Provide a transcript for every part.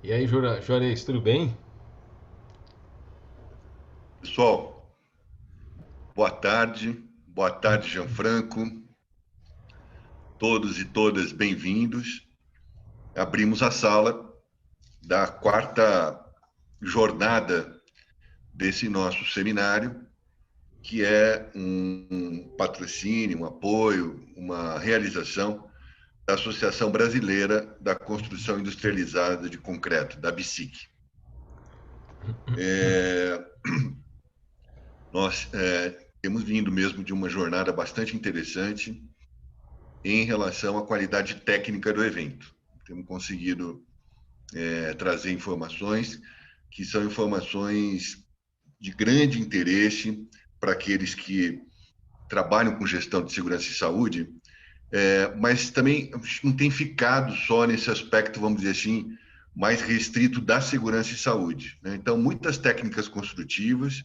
E aí, Juarez, tudo bem? Pessoal, boa tarde. Boa tarde, Gianfranco. Todos e todas bem-vindos. Abrimos a sala da quarta jornada desse nosso seminário, que é um patrocínio, um apoio, uma realização da Associação Brasileira da Construção Industrializada de Concreto, da BICIC. Nós temos vindo mesmo de uma jornada bastante interessante em relação à qualidade técnica do evento. Temos conseguido trazer informações que são informações de grande interesse para aqueles que trabalham com gestão de segurança e saúde, mas também não tem ficado só nesse aspecto, vamos dizer assim, mais restrito da segurança e saúde, né? Então, muitas técnicas construtivas,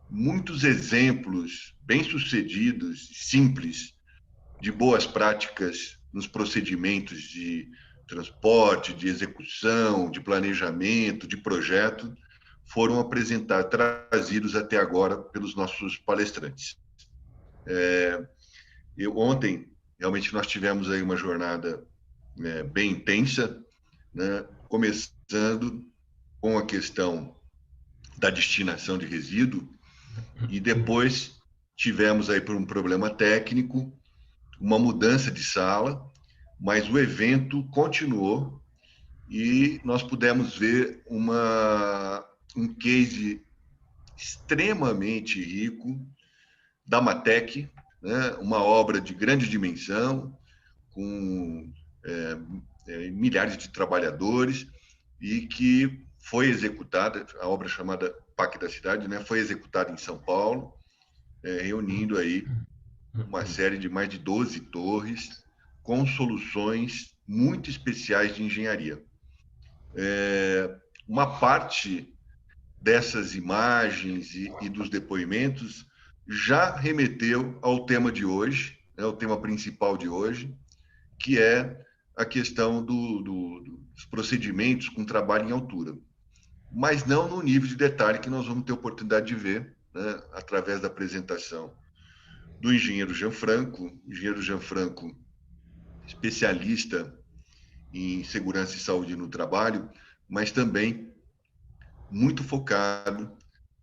muitos exemplos bem-sucedidos, simples, de boas práticas nos procedimentos de transporte, de execução, de planejamento, de projeto, foram apresentados, trazidos até agora pelos nossos palestrantes. Ontem, realmente, nós tivemos aí uma jornada bem intensa, né? Começando com a questão da destinação de resíduo, e depois tivemos aí, por um problema técnico, uma mudança de sala, mas o evento continuou e nós pudemos ver um case extremamente rico da Matec, né? Uma obra de grande dimensão, com milhares de trabalhadores, e que foi executada, a obra chamada PAC da Cidade, né? Foi executada em São Paulo, reunindo aí uma série de mais de 12 torres com soluções muito especiais de engenharia. Uma parte dessas imagens e dos depoimentos já remeteu ao tema de hoje, né, o tema principal de hoje, que é a questão dos procedimentos com trabalho em altura, mas não no nível de detalhe que nós vamos ter oportunidade de ver, né, através da apresentação do engenheiro Gianfranco, especialista em segurança e saúde no trabalho, mas também muito focado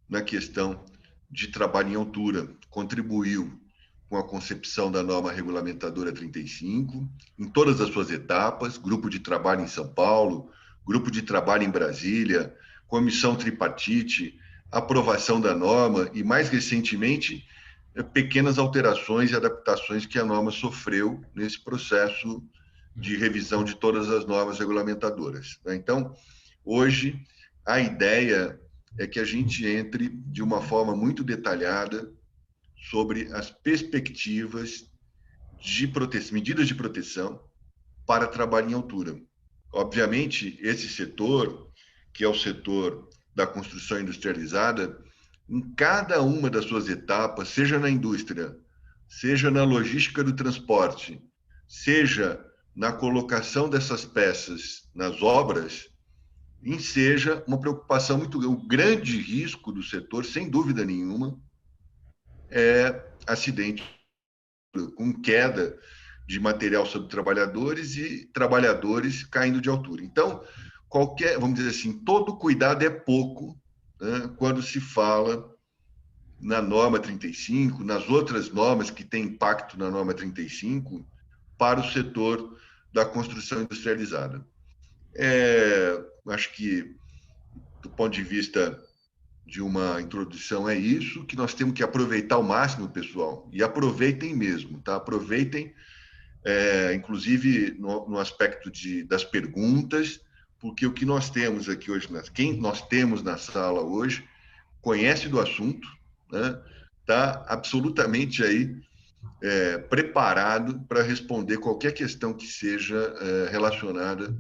na questão de trabalho em altura. Contribuiu com a concepção da norma regulamentadora 35, em todas as suas etapas, grupo de trabalho em São Paulo, grupo de trabalho em Brasília, comissão tripartite, aprovação da norma e, mais recentemente, pequenas alterações e adaptações que a norma sofreu nesse processo de revisão de todas as normas regulamentadoras. Então, hoje, a ideia é que a gente entre de uma forma muito detalhada sobre as perspectivas de proteção, medidas de proteção para trabalho em altura. Obviamente, esse setor, que é o setor da construção industrializada, em cada uma das suas etapas, seja na indústria, seja na logística do transporte, seja na colocação dessas peças nas obras, seja uma preocupação muito grande. O grande risco do setor, sem dúvida nenhuma, é acidente com queda de material sobre trabalhadores e trabalhadores caindo de altura. Então, vamos dizer assim, todo cuidado é pouco, né, quando se fala na norma 35, nas outras normas que têm impacto na norma 35, para o setor da construção industrializada. Acho que, do ponto de vista de uma introdução, é isso que nós temos que aproveitar ao máximo, pessoal, e aproveitem mesmo, tá? Aproveitem, inclusive no aspecto das perguntas, porque o que nós temos aqui hoje, quem nós temos na sala hoje, conhece do assunto, né? Está absolutamente aí preparado para responder qualquer questão que seja relacionada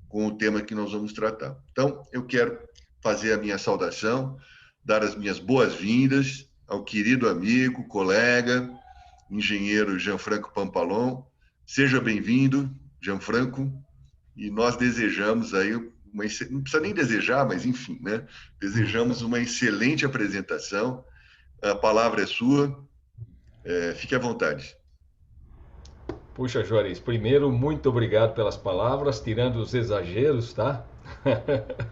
com o tema que nós vamos tratar. Então, eu quero fazer a minha saudação, dar as minhas boas-vindas ao querido amigo, colega, engenheiro Gianfranco Pampalon. Seja bem-vindo, Gianfranco, e nós desejamos aí, não precisa nem desejar, mas enfim, né? Desejamos uma excelente apresentação. A palavra é sua, fique à vontade. Puxa, Juarez, primeiro, muito obrigado pelas palavras, tirando os exageros, tá?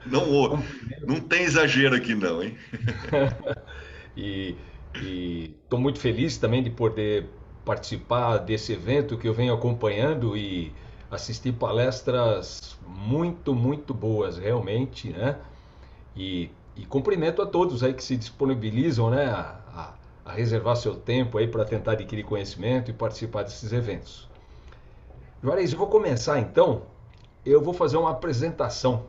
Não, Cumprimento. não tem exagero aqui não, hein? E estou muito feliz também de poder participar desse evento que eu venho acompanhando e assistir palestras muito boas, realmente, né? E cumprimento a todos aí que se disponibilizam, né, a reservar seu tempo aí para tentar adquirir conhecimento e participar desses eventos. Juarez, eu vou começar então. Eu vou fazer uma apresentação.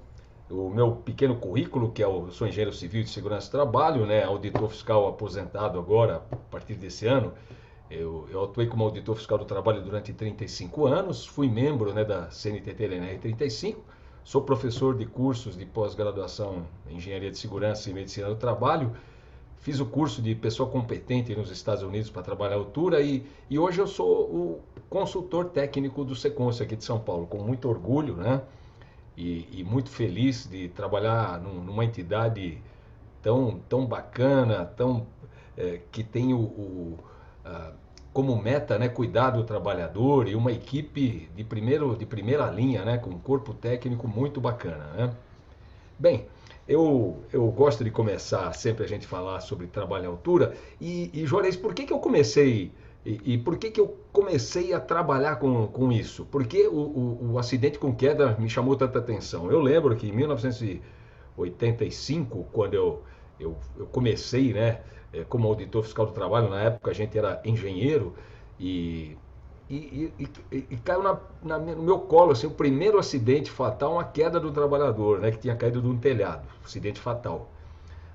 O meu pequeno currículo, que eu sou engenheiro civil de segurança do trabalho, né, auditor fiscal aposentado agora, a partir desse ano. Eu atuei como auditor fiscal do trabalho durante 35 anos, fui membro, né, da CNTT-LNR 35, sou professor de cursos de pós-graduação em Engenharia de Segurança e Medicina do Trabalho, fiz o curso de pessoa competente nos Estados Unidos para trabalhar à altura e hoje eu sou o consultor técnico do Seconce aqui de São Paulo, com muito orgulho, né? E muito feliz de trabalhar numa entidade tão bacana, que tem como meta, né, cuidar do trabalhador e uma equipe de primeira linha, né, com um corpo técnico muito bacana, né? Bem, eu gosto de começar sempre a gente falar sobre trabalho à altura e Juarez, por que eu comecei e por que eu comecei a trabalhar com isso? Porque o acidente com queda me chamou tanta atenção. Eu lembro que em 1985, quando eu comecei, né, como auditor fiscal do trabalho, na época a gente era engenheiro e e caiu no meu colo assim, o primeiro acidente fatal, uma queda do trabalhador, né, que tinha caído de um telhado, acidente fatal.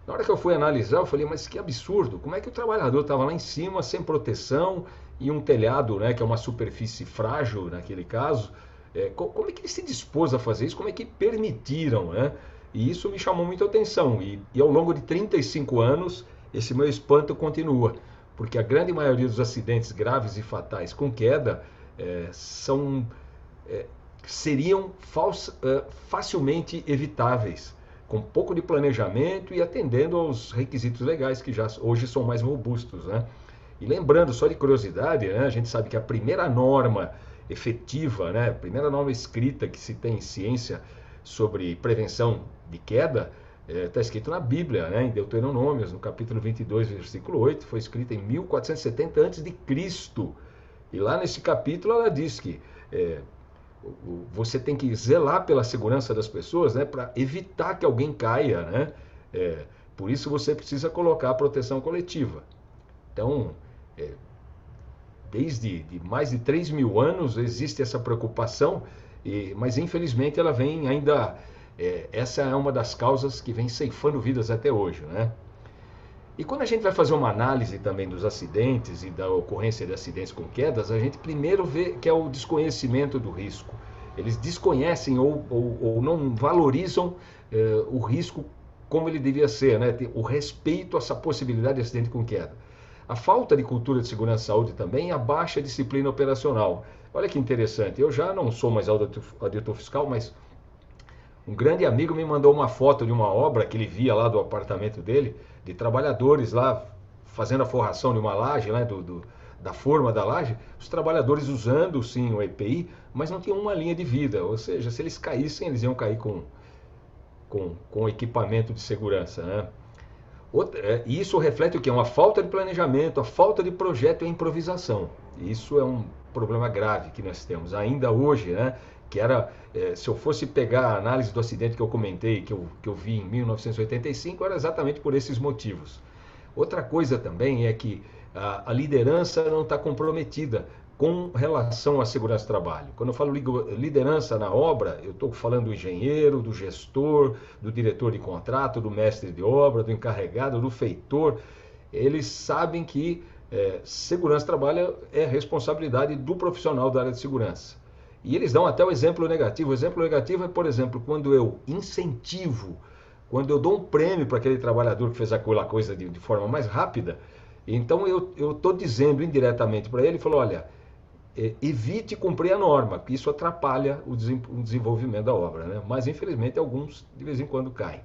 Na hora que eu fui analisar, eu falei, mas que absurdo, como é que o trabalhador estava lá em cima, sem proteção, e um telhado, né, que é uma superfície frágil naquele caso, como é que ele se dispôs a fazer isso, como é que permitiram, né? E isso me chamou muito a atenção, e ao longo de 35 anos, esse meu espanto continua porque a grande maioria dos acidentes graves e fatais com queda são, seriam facilmente evitáveis, com pouco de planejamento e atendendo aos requisitos legais que já hoje são mais robustos, né? E lembrando, só de curiosidade, né, a gente sabe que a primeira norma efetiva, né, a primeira norma escrita que se tem em ciência sobre prevenção de queda está escrito na Bíblia, né, em Deuteronômios, no capítulo 22, versículo 8, foi escrita em 1470 a.C. E lá nesse capítulo ela diz que você tem que zelar pela segurança das pessoas, né, para evitar que alguém caia, né? Por isso você precisa colocar a proteção coletiva. Então, desde mais de 3.000 anos existe essa preocupação, mas infelizmente ela vem ainda. Essa é uma das causas que vem ceifando vidas até hoje, né? E quando a gente vai fazer uma análise também dos acidentes e da ocorrência de acidentes com quedas, a gente primeiro vê que é o desconhecimento do risco. Eles desconhecem ou não valorizam o risco como ele devia ser, né? O respeito a essa possibilidade de acidente com queda. A falta de cultura de segurança e saúde também e a baixa disciplina operacional. Olha que interessante, eu já não sou mais auditor fiscal, mas um grande amigo me mandou uma foto de uma obra que ele via lá do apartamento dele, de trabalhadores lá fazendo a forração de uma laje, né, da forma da laje, os trabalhadores usando sim o EPI, mas não tinham uma linha de vida, ou seja, se eles caíssem, eles iam cair com equipamento de segurança, né? E isso reflete o quê? Uma falta de planejamento, a falta de projeto e a improvisação. Isso é um problema grave que nós temos ainda hoje, né? Que era, se eu fosse pegar a análise do acidente que eu comentei, que eu vi em 1985, era exatamente por esses motivos. Outra coisa também é que a liderança não está comprometida com relação à segurança do trabalho. Quando eu falo liderança na obra, eu estou falando do engenheiro, do gestor, do diretor de contrato, do mestre de obra, do encarregado, do feitor. Eles sabem que segurança do trabalho é responsabilidade do profissional da área de segurança. E eles dão até o exemplo negativo. O exemplo negativo é, por exemplo, quando eu incentivo, quando eu dou um prêmio para aquele trabalhador que fez aquela coisa de forma mais rápida, então eu estou dizendo indiretamente para ele, falou, olha, evite cumprir a norma, porque isso atrapalha o desenvolvimento da obra, né? Mas infelizmente alguns de vez em quando caem.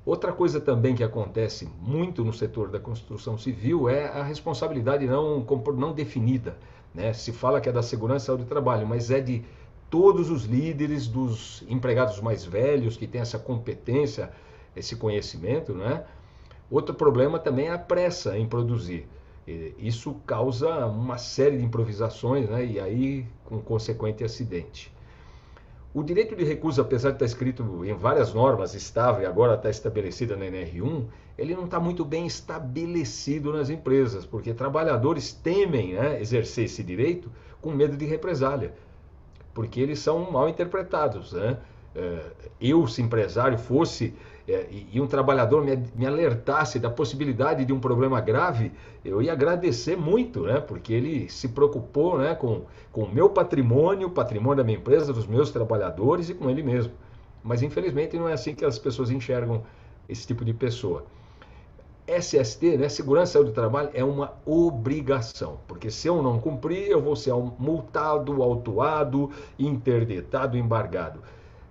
Outra coisa também que acontece muito no setor da construção civil é a responsabilidade não definida, né? Se fala que é da segurança e saúde do trabalho, mas é de todos os líderes, dos empregados mais velhos que têm essa competência, esse conhecimento, né? Outro problema também é a pressa em produzir. Isso causa uma série de improvisações, né? E aí com consequente acidente. O direito de recusa, apesar de estar escrito em várias normas, estável e agora está estabelecida na NR1, ele não está muito bem estabelecido nas empresas, porque trabalhadores temem, né, exercer esse direito com medo de represália, porque eles são mal interpretados, né? Eu, se empresário fosse e um trabalhador me alertasse da possibilidade de um problema grave, eu ia agradecer muito, né? Porque ele se preocupou, né, com o meu patrimônio, o patrimônio da minha empresa, dos meus trabalhadores e com ele mesmo. Mas infelizmente não é assim que as pessoas enxergam esse tipo de pessoa. SST, né, Segurança e Saúde do Trabalho, é uma obrigação, porque se eu não cumprir, eu vou ser multado, autuado, interditado, embargado.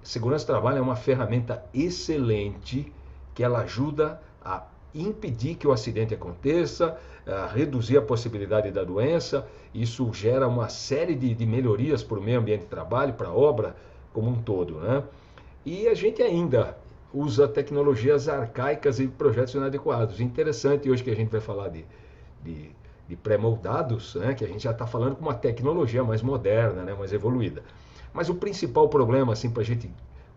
Segurança do Trabalho é uma ferramenta excelente que ela ajuda a impedir que o acidente aconteça, a reduzir a possibilidade da doença. Isso gera uma série de melhorias para o meio ambiente de trabalho, para a obra como um todo, né? E a gente ainda usa tecnologias arcaicas e projetos inadequados. Interessante hoje que a gente vai falar de pré-moldados, né? Que a gente já está falando com uma tecnologia mais moderna, né? Mais evoluída. Mas o principal problema, assim, para a gente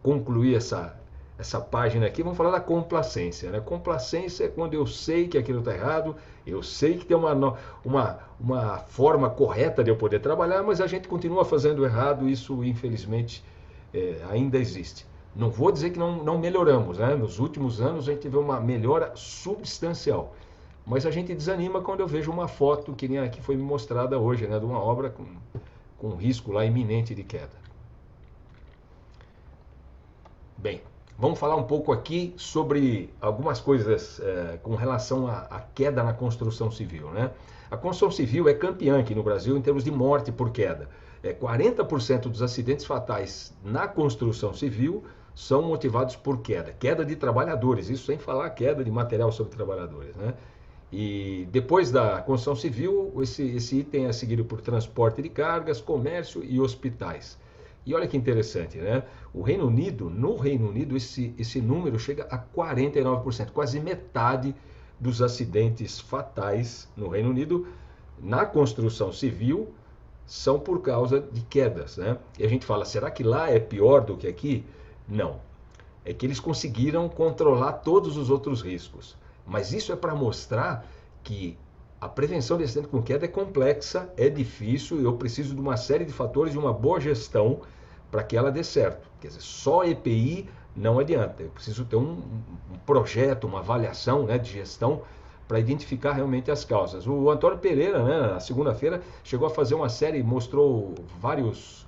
concluir essa página aqui, vamos falar da complacência, né? Complacência é quando eu sei que aquilo está errado, eu sei que tem uma forma correta de eu poder trabalhar, mas a gente continua fazendo errado, isso infelizmente ainda existe. Não vou dizer que não melhoramos, né? Nos últimos anos a gente vê uma melhora substancial, mas a gente desanima quando eu vejo uma foto que nem aqui foi me mostrada hoje, né? De uma obra com risco lá iminente de queda. Bem, vamos falar um pouco aqui sobre algumas coisas com relação à queda na construção civil, né? A construção civil é campeã aqui no Brasil em termos de morte por queda. 40% dos acidentes fatais na construção civil são motivados por queda de trabalhadores, isso sem falar queda de material sobre trabalhadores, né? E depois da construção civil, esse item é seguido por transporte de cargas, comércio e hospitais. E olha que interessante, né? No Reino Unido, esse número chega a 49%, quase metade dos acidentes fatais no Reino Unido na construção civil são por causa de quedas, né? E a gente fala, será que lá é pior do que aqui? Não. É que eles conseguiram controlar todos os outros riscos. Mas isso é para mostrar que a prevenção de acidente com queda é complexa, é difícil, eu preciso de uma série de fatores e uma boa gestão para que ela dê certo. Quer dizer, só EPI não adianta. Eu preciso ter um projeto, uma avaliação, né, de gestão para identificar realmente as causas. O Antônio Pereira, né, na segunda-feira, chegou a fazer uma série, mostrou várias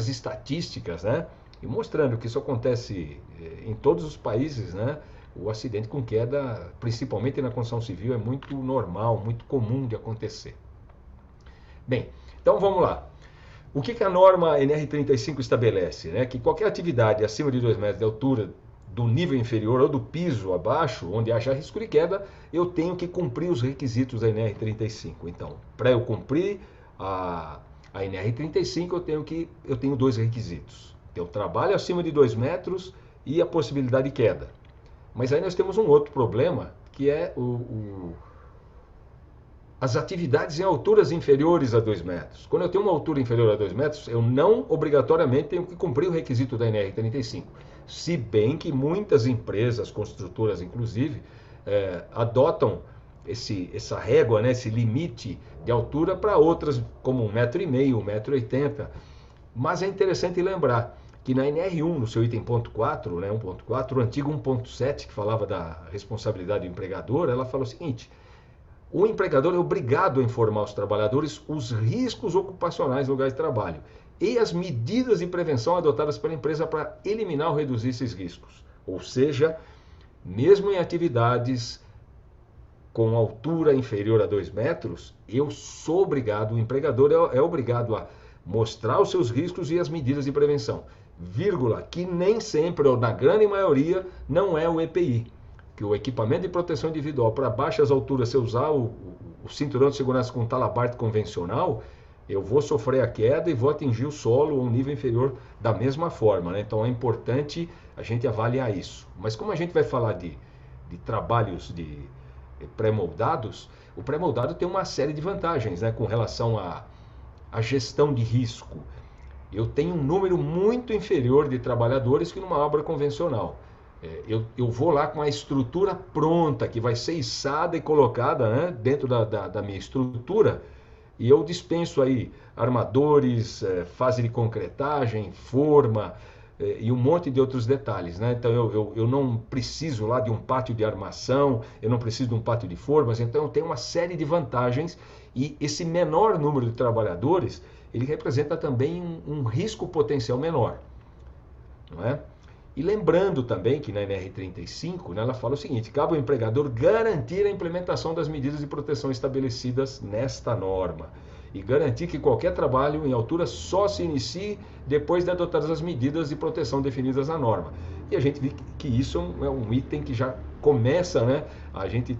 estatísticas, né, e mostrando que isso acontece em todos os países, né. O acidente com queda, principalmente na construção civil, é muito normal, muito comum de acontecer. Bem, então vamos lá. O que a norma NR35 estabelece? Né? Que qualquer atividade acima de 2 metros de altura do nível inferior ou do piso abaixo, onde haja risco de queda, eu tenho que cumprir os requisitos da NR35. Então, para eu cumprir a NR35, eu tenho 2 requisitos. Eu trabalho acima de 2 metros e a possibilidade de queda. Mas aí nós temos um outro problema, que é as atividades em alturas inferiores a 2 metros. Quando eu tenho uma altura inferior a 2 metros, eu não obrigatoriamente tenho que cumprir o requisito da NR35. Se bem que muitas empresas, construtoras inclusive, adotam essa régua, né, esse limite de altura para outras, como 1,5 m, 1,80 m. Mas é interessante lembrar que na NR1, no seu item 1.4, né, 1.4, o antigo 1.7, que falava da responsabilidade do empregador, ela fala o seguinte: o empregador é obrigado a informar aos trabalhadores os riscos ocupacionais no lugar de trabalho e as medidas de prevenção adotadas pela empresa para eliminar ou reduzir esses riscos. Ou seja, mesmo em atividades com altura inferior a 2 metros, eu sou obrigado, o empregador é obrigado a mostrar os seus riscos e as medidas de prevenção, vírgula, que nem sempre, ou na grande maioria, não é o EPI, que o equipamento de proteção individual para baixas alturas, se eu usar o cinturão de segurança com talabarte convencional, eu vou sofrer a queda e vou atingir o solo ou um nível inferior da mesma forma, né? Então é importante a gente avaliar isso. Mas como a gente vai falar de trabalhos de pré-moldados, o pré-moldado tem uma série de vantagens, né, com relação à gestão de risco. Eu tenho um número muito inferior de trabalhadores que numa obra convencional. Eu vou lá com a estrutura pronta, que vai ser içada e colocada, né, dentro da minha estrutura, e eu dispenso aí armadores, fase de concretagem, forma, e um monte de outros detalhes, né? Então eu não preciso lá de um pátio de armação, eu não preciso de um pátio de formas, então eu tenho uma série de vantagens e esse menor número de trabalhadores, ele representa também um risco potencial menor, não é? E lembrando também que na NR35, né, ela fala o seguinte: cabe ao empregador garantir a implementação das medidas de proteção estabelecidas nesta norma e garantir que qualquer trabalho em altura só se inicie depois de adotadas as medidas de proteção definidas na norma. E a gente vê que isso é um item que já começa, né, a gente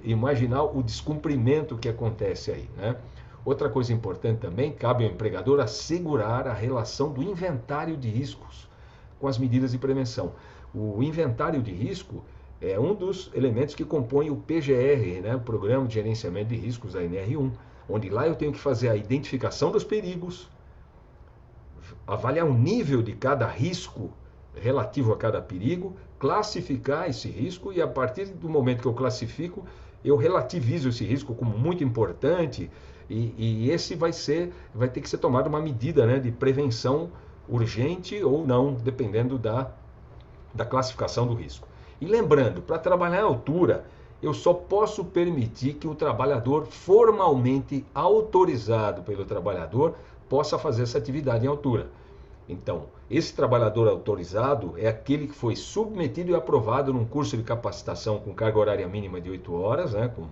imaginar o descumprimento que acontece aí, né? Outra coisa importante também, cabe ao empregador assegurar a relação do inventário de riscos com as medidas de prevenção. O inventário de risco é um dos elementos que compõe o PGR, né, o Programa de Gerenciamento de Riscos da NR1, onde lá eu tenho que fazer a identificação dos perigos, avaliar o nível de cada risco relativo a cada perigo, classificar esse risco e a partir do momento que eu classifico, eu relativizo esse risco como muito importante e esse vai ter que ser tomada uma medida, né, de prevenção urgente ou não, dependendo da classificação do risco. E lembrando, para trabalhar em altura, eu só posso permitir que o trabalhador formalmente autorizado pelo trabalhador possa fazer essa atividade em altura. Então, esse trabalhador autorizado é aquele que foi submetido e aprovado num curso de capacitação com carga horária mínima de 8 horas, né, com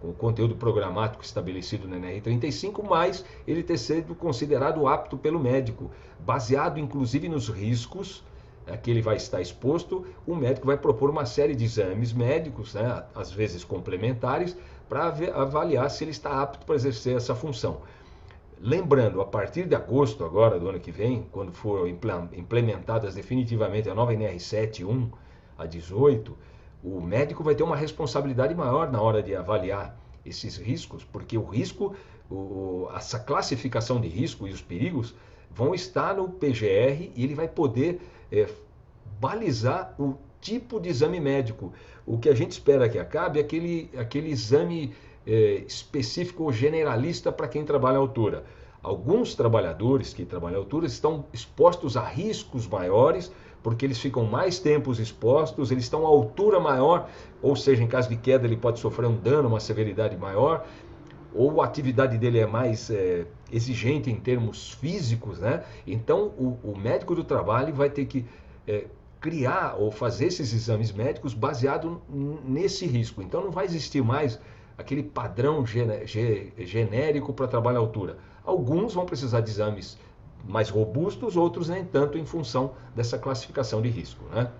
o conteúdo programático estabelecido na NR35, mas ele ter sido considerado apto pelo médico, baseado inclusive nos riscos a que ele vai estar exposto. O médico vai propor uma série de exames médicos, né, às vezes complementares, para avaliar se ele está apto para exercer essa função. Lembrando, a partir de agosto agora do ano que vem, quando for implementadas definitivamente a nova NR7-1 a 18, o médico vai ter uma responsabilidade maior na hora de avaliar esses riscos, porque o risco, essa classificação de risco e os perigos vão estar no PGR e ele vai poder balizar o tipo de exame médico. O que a gente espera que acabe é aquele exame específico ou generalista para quem trabalha à altura. Alguns trabalhadores que trabalham à altura estão expostos a riscos maiores, porque eles ficam mais tempos expostos, eles estão a altura maior, ou seja, em caso de queda ele pode sofrer um dano, uma severidade maior, ou a atividade dele é mais exigente em termos físicos, né? Então o médico do trabalho vai ter que criar ou fazer esses exames médicos baseado nesse risco. Então não vai existir mais aquele padrão genérico para trabalho à altura. Alguns vão precisar de exames mais robustos, outros nem tanto em função dessa classificação de risco, né?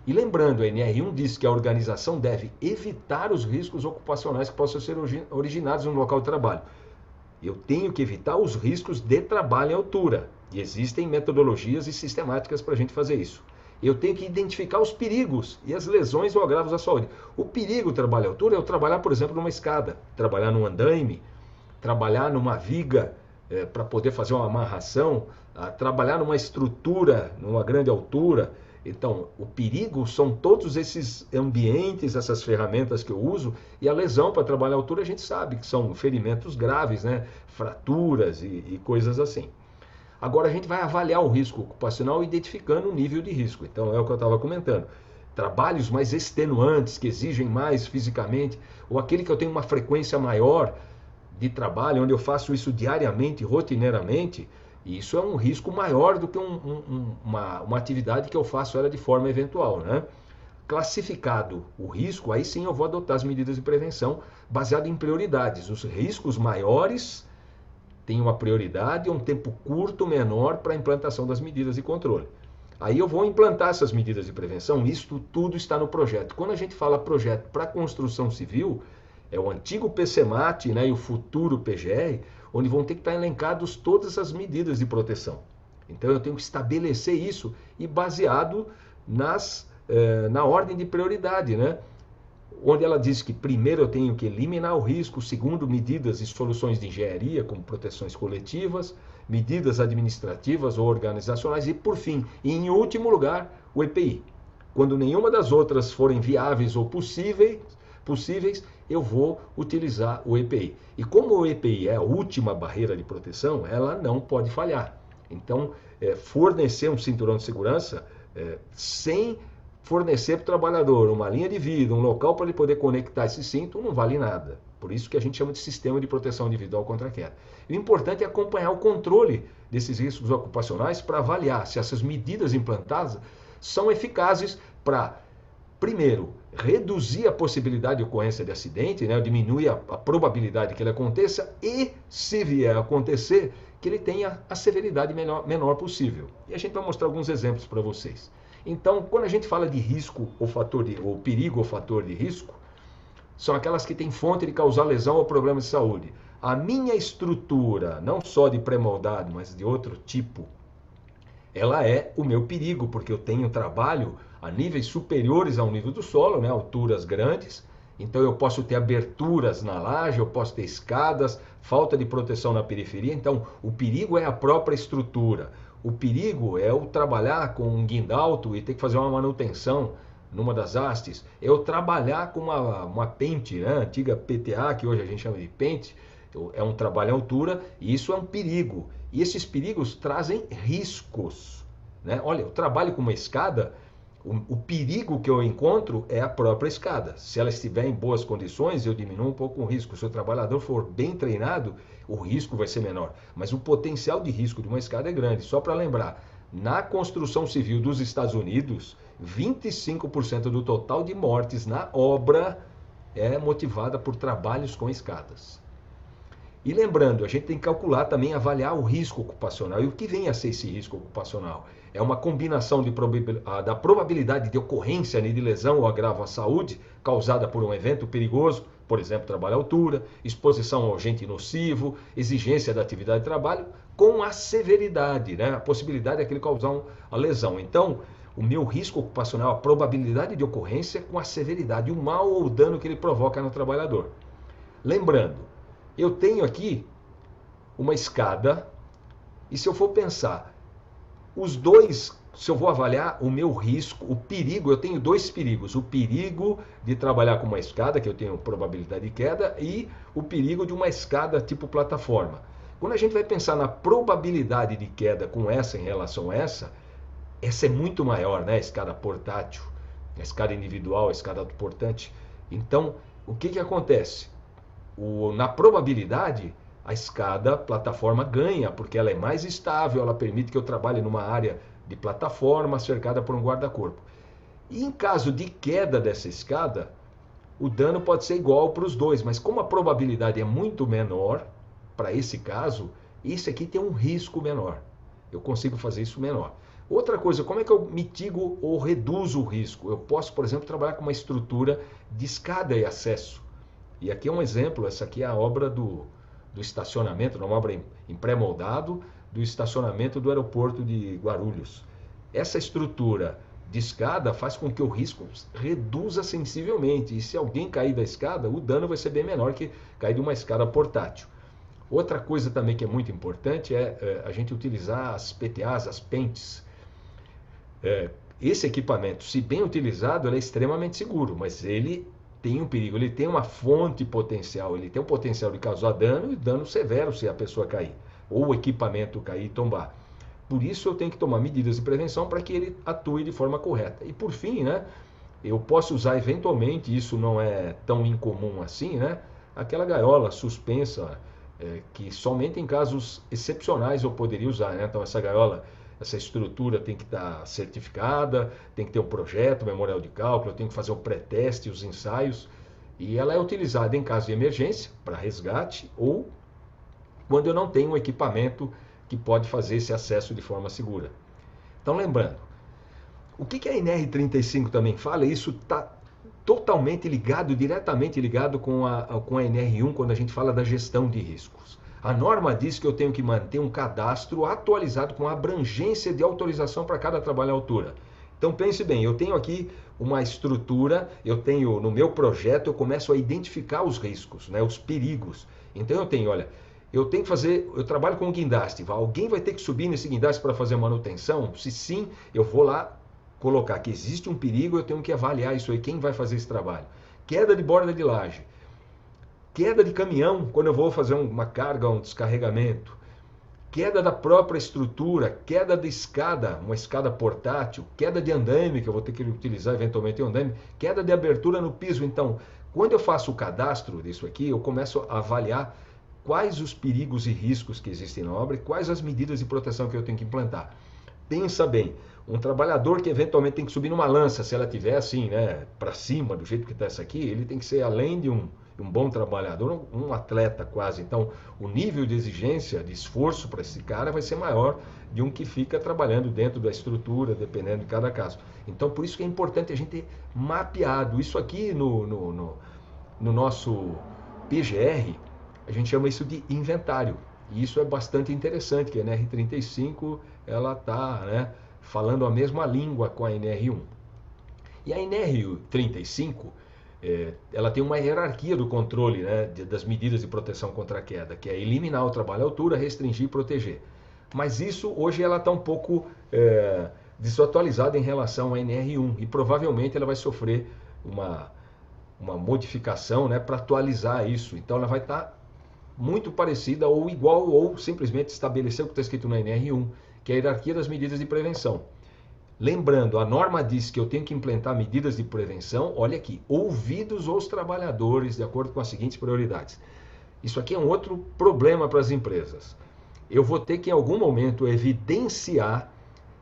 E lembrando, a NR1 diz que a organização deve evitar os riscos ocupacionais que possam ser originados no local de trabalho. Eu tenho que evitar os riscos de trabalho em altura. E existem metodologias e sistemáticas para a gente fazer isso. Eu tenho que identificar os perigos e as lesões ou agravos à saúde. O perigo do trabalho à altura é eu trabalhar, por exemplo, numa escada, trabalhar num andaime, trabalhar numa viga para poder fazer uma amarração, trabalhar numa estrutura, numa grande altura. Então, o perigo são todos esses ambientes, essas ferramentas que eu uso, e a lesão para trabalhar à altura a gente sabe que são ferimentos graves, né? Fraturas e coisas assim. Agora a gente vai avaliar o risco ocupacional identificando o nível de risco. Então é o que eu estava comentando. Trabalhos mais extenuantes, que exigem mais fisicamente, ou aquele que eu tenho uma frequência maior de trabalho, onde eu faço isso diariamente, rotineiramente, e isso é um risco maior do que uma atividade que eu faço ela de forma eventual, né? classificado o risco, aí sim eu vou adotar as medidas de prevenção baseado em prioridades. Os riscos maiores têm uma prioridade e um tempo curto menor para a implantação das medidas de controle. Aí eu vou implantar essas medidas de prevenção, isto tudo está no projeto. Quando a gente fala projeto para construção civil, é o antigo PCMAT, né, e o futuro PGR, onde vão ter que estar elencados todas as medidas de proteção. Então eu tenho que estabelecer isso e baseado na ordem de prioridade, né? Onde ela diz que primeiro eu tenho que eliminar o risco, segundo, medidas e soluções de engenharia, como proteções coletivas, medidas administrativas ou organizacionais e, por fim, e em último lugar, o EPI. Quando nenhuma das outras forem viáveis ou possíveis, eu vou utilizar o EPI. E como o EPI é a última barreira de proteção, ela não pode falhar. Então, fornecer um cinturão de segurança sem fornecer para o trabalhador uma linha de vida, um local para ele poder conectar esse cinto, não vale nada. Por isso que a gente chama de sistema de proteção individual contra a queda. E o importante é acompanhar o controle desses riscos ocupacionais para avaliar se essas medidas implantadas são eficazes para, primeiro, reduzir a possibilidade de ocorrência de acidente, né? Diminuir a probabilidade que ele aconteça e, se vier a acontecer, que ele tenha a severidade menor possível. E a gente vai mostrar alguns exemplos para vocês. Então, quando a gente fala de risco ou perigo ou fator de risco, são aquelas que têm fonte de causar lesão ou problema de saúde. A minha estrutura, não só de pré-moldado, mas de outro tipo, ela é o meu perigo, porque eu tenho trabalho a níveis superiores ao nível do solo, né, alturas grandes, então eu posso ter aberturas na laje, eu posso ter escadas, falta de proteção na periferia, então o perigo é a própria estrutura. O perigo é eu trabalhar com um guinda alto e ter que fazer uma manutenção numa das hastes. É eu trabalhar com uma pente, né? Antiga PTA, que hoje a gente chama de pente, é um trabalho em altura, e isso é um perigo. E esses perigos trazem riscos, né? Olha, eu trabalho com uma escada, o perigo que eu encontro é a própria escada. Se ela estiver em boas condições, eu diminuo um pouco o risco. Se o trabalhador for bem treinado, o risco vai ser menor. Mas o potencial de risco de uma escada é grande. Só para lembrar, na construção civil dos Estados Unidos, 25% do total de mortes na obra é motivada por trabalhos com escadas. E lembrando, a gente tem que calcular também, avaliar o risco ocupacional. E o que vem a ser esse risco ocupacional? É uma combinação da probabilidade de ocorrência de lesão ou agravo à saúde causada por um evento perigoso, por exemplo, trabalho à altura, exposição ao agente nocivo, exigência da atividade de trabalho, com a severidade, né? A possibilidade é que ele causar a lesão. Então, o meu risco ocupacional, a probabilidade de ocorrência com a severidade, o mal ou o dano que ele provoca no trabalhador. Lembrando, eu tenho aqui uma escada e se eu for pensar, os dois, se eu vou avaliar o meu risco, o perigo, eu tenho dois perigos. O perigo de trabalhar com uma escada, que eu tenho probabilidade de queda, e o perigo de uma escada tipo plataforma. Quando a gente vai pensar na probabilidade de queda com essa em relação a essa é muito maior, né? A escada portátil, a escada individual, a escada autoportante. Então, o que acontece? Na probabilidade, a escada plataforma ganha, porque ela é mais estável, ela permite que eu trabalhe numa área de plataforma cercada por um guarda-corpo. E em caso de queda dessa escada, o dano pode ser igual para os dois, mas como a probabilidade é muito menor, para esse caso, esse aqui tem um risco menor. Eu consigo fazer isso menor. Outra coisa, como é que eu mitigo ou reduzo o risco? Eu posso, por exemplo, trabalhar com uma estrutura de escada e acesso. E aqui é um exemplo, essa aqui é a obra do estacionamento, uma obra em pré-moldado, do estacionamento do aeroporto de Guarulhos. Essa estrutura de escada faz com que o risco reduza sensivelmente. E se alguém cair da escada, o dano vai ser bem menor que cair de uma escada portátil. Outra coisa também que é muito importante é a gente utilizar as PTAs, as pentes. Esse equipamento, se bem utilizado, ele é extremamente seguro, mas ele tem um perigo, ele tem uma fonte potencial, ele tem um potencial de causar dano e dano severo se a pessoa cair, ou o equipamento cair e tombar. Por isso eu tenho que tomar medidas de prevenção para que ele atue de forma correta. E por fim, né, eu posso usar eventualmente, isso não é tão incomum assim, né, aquela gaiola suspensa, que somente em casos excepcionais eu poderia usar, né? Então essa gaiola essa estrutura tem que estar certificada, tem que ter um projeto, memorial de cálculo, eu tenho que fazer o pré-teste, os ensaios, e ela é utilizada em caso de emergência, para resgate, ou quando eu não tenho um equipamento que pode fazer esse acesso de forma segura. Então, lembrando, o que a NR35 também fala, isso está totalmente ligado, diretamente ligado com a NR1, quando a gente fala da gestão de riscos. A norma diz que eu tenho que manter um cadastro atualizado com abrangência de autorização para cada trabalho à altura. Então pense bem, eu tenho aqui uma estrutura, eu tenho no meu projeto, eu começo a identificar os riscos, né, os perigos. Então eu tenho, olha, eu tenho que fazer, eu trabalho com guindaste, alguém vai ter que subir nesse guindaste para fazer manutenção? Se sim, eu vou lá colocar que existe um perigo, eu tenho que avaliar isso aí, quem vai fazer esse trabalho. Queda de borda de laje, queda de caminhão, quando eu vou fazer uma carga, um descarregamento, queda da própria estrutura, queda de escada, uma escada portátil, queda de andaime, que eu vou ter que utilizar eventualmente um andaime, queda de abertura no piso. Então, quando eu faço o cadastro disso aqui, eu começo a avaliar quais os perigos e riscos que existem na obra e quais as medidas de proteção que eu tenho que implantar. Pensa bem, um trabalhador que eventualmente tem que subir numa lança, se ela estiver assim, né, para cima, do jeito que está essa aqui, ele tem que ser, além de um bom trabalhador, um atleta quase. Então, o nível de exigência, de esforço para esse cara vai ser maior de um que fica trabalhando dentro da estrutura, dependendo de cada caso. Então, por isso que é importante a gente ter mapeado. Isso aqui no nosso PGR, a gente chama isso de inventário. E isso é bastante interessante, que a NR35 ela está, né, falando a mesma língua com a NR1. E a NR35, ela tem uma hierarquia do controle, né, das medidas de proteção contra a queda, que é eliminar o trabalho à altura, restringir e proteger. Mas isso hoje ela está um pouco desatualizada em relação à NR1 e provavelmente ela vai sofrer uma modificação, né, para atualizar isso. Então ela vai estar muito parecida ou igual ou simplesmente estabelecer o que está escrito na NR1, que é a hierarquia das medidas de prevenção. Lembrando, a norma diz que eu tenho que implementar medidas de prevenção, olha aqui, ouvidos os trabalhadores de acordo com as seguintes prioridades. Isso aqui é um outro problema para as empresas. Eu vou ter que em algum momento evidenciar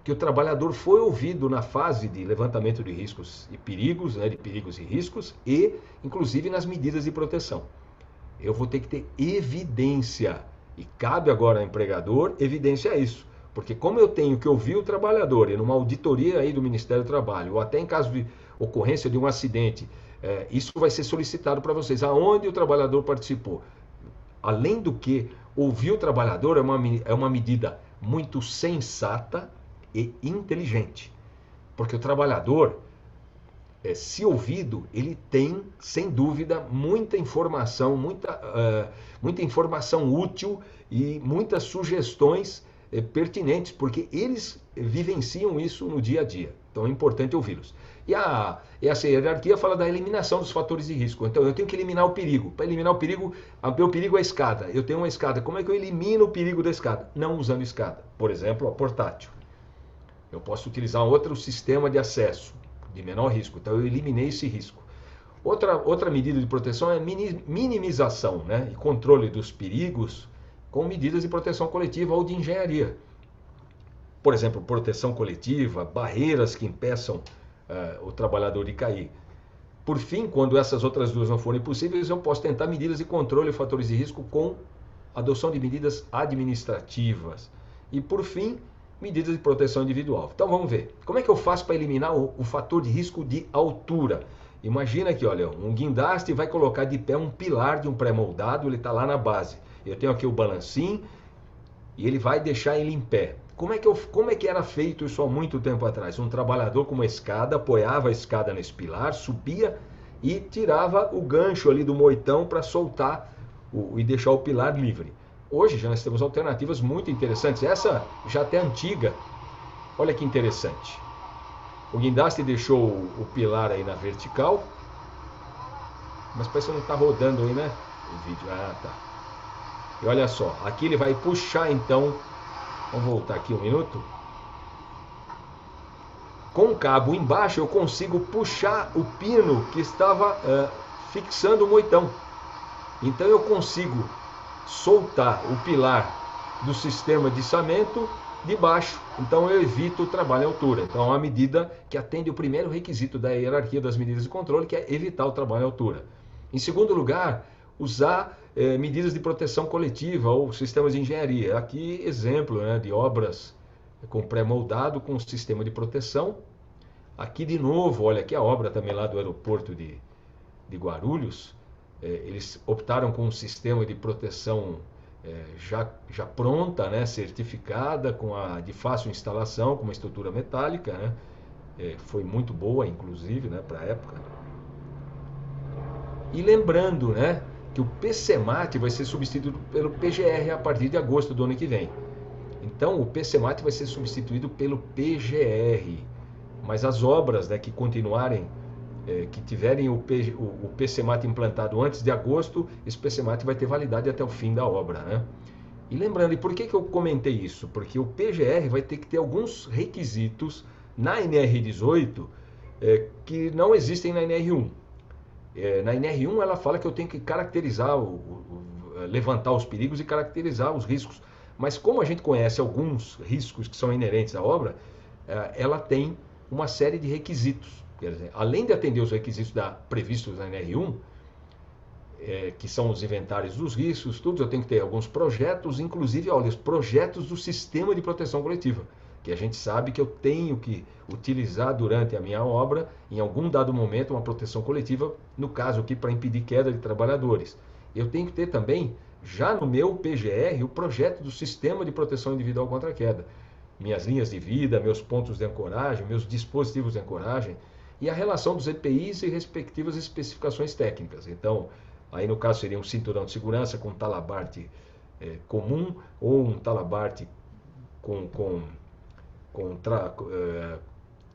que o trabalhador foi ouvido na fase de levantamento de riscos e perigos, né, de perigos e riscos, e inclusive nas medidas de proteção. Eu vou ter que ter evidência, e cabe agora ao empregador evidenciar isso. Porque como eu tenho que ouvir o trabalhador e numa auditoria aí do Ministério do Trabalho, ou até em caso de ocorrência de um acidente, isso vai ser solicitado para vocês, aonde o trabalhador participou. Além do que, ouvir o trabalhador é uma medida muito sensata e inteligente. Porque o trabalhador, se ouvido, ele tem, sem dúvida, muita informação útil e muitas sugestões pertinentes, porque eles vivenciam isso no dia a dia. Então é importante ouvi-los. E essa hierarquia fala da eliminação dos fatores de risco. Então eu tenho que eliminar o perigo. Para eliminar o perigo, meu perigo é a escada. Eu tenho uma escada. Como é que eu elimino o perigo da escada? Não usando escada. Por exemplo, a portátil. Eu posso utilizar outro sistema de acesso de menor risco. Então eu eliminei esse risco. Outra medida de proteção é minimização, né, e controle dos perigos com medidas de proteção coletiva ou de engenharia. Por exemplo, proteção coletiva, barreiras que impeçam o trabalhador de cair. Por fim, quando essas outras duas não forem possíveis, eu posso tentar medidas de controle e fatores de risco com adoção de medidas administrativas. E por fim, medidas de proteção individual. Então vamos ver. Como é que eu faço para eliminar o fator de risco de altura? Imagina que, olha, um guindaste vai colocar de pé um pilar de um pré-moldado, ele está lá na base. Eu tenho aqui o balancim e ele vai deixar ele em pé. Como é que era feito isso há muito tempo atrás? Um trabalhador com uma escada, apoiava a escada nesse pilar, subia e tirava o gancho ali do moitão para soltar e deixar o pilar livre. Hoje já nós temos alternativas muito interessantes. Essa já até antiga, olha que interessante. O guindaste deixou o pilar aí na vertical, mas parece que não está rodando aí, né? O vídeo. Ah, tá. E olha só, aqui ele vai puxar então, vamos voltar aqui um minuto. Com o cabo embaixo eu consigo puxar o pino que estava fixando o moitão. Então eu consigo soltar o pilar do sistema de içamento de baixo. Então eu evito o trabalho em altura. Então é uma medida que atende o primeiro requisito da hierarquia das medidas de controle, que é evitar o trabalho em altura. Em segundo lugar, usar medidas de proteção coletiva ou sistemas de engenharia. Aqui exemplo, né, de obras com pré-moldado com sistema de proteção. Aqui de novo, olha aqui a obra também lá do aeroporto de Guarulhos. Eles optaram com um sistema de proteção já pronta, né, certificada, de fácil instalação, com uma estrutura metálica, né, foi muito boa, inclusive, né, para a época. E lembrando, né, que o PCMAT vai ser substituído pelo PGR a partir de agosto do ano que vem. Então, o PCMAT vai ser substituído pelo PGR, mas as obras, né, que continuarem, que tiverem o PCMAT implantado antes de agosto, esse PCMAT vai ter validade até o fim da obra, né? E lembrando, e por que eu comentei isso? Porque o PGR vai ter que ter alguns requisitos na NR18 que não existem na NR1. Na NR1 ela fala que eu tenho que caracterizar, levantar os perigos e caracterizar os riscos. Mas como a gente conhece alguns riscos que são inerentes à obra, ela tem uma série de requisitos. Quer dizer, além de atender os requisitos previstos na NR1, que são os inventários dos riscos, tudo, eu tenho que ter alguns projetos, inclusive, olha, os projetos do sistema de proteção coletiva, que a gente sabe que eu tenho que utilizar durante a minha obra, em algum dado momento, uma proteção coletiva, no caso aqui, para impedir queda de trabalhadores. Eu tenho que ter também, já no meu PGR, o projeto do sistema de proteção individual contra a queda. Minhas linhas de vida, meus pontos de ancoragem, meus dispositivos de ancoragem, e a relação dos EPIs e respectivas especificações técnicas. Então, aí no caso seria um cinturão de segurança com talabarte comum ou um talabarte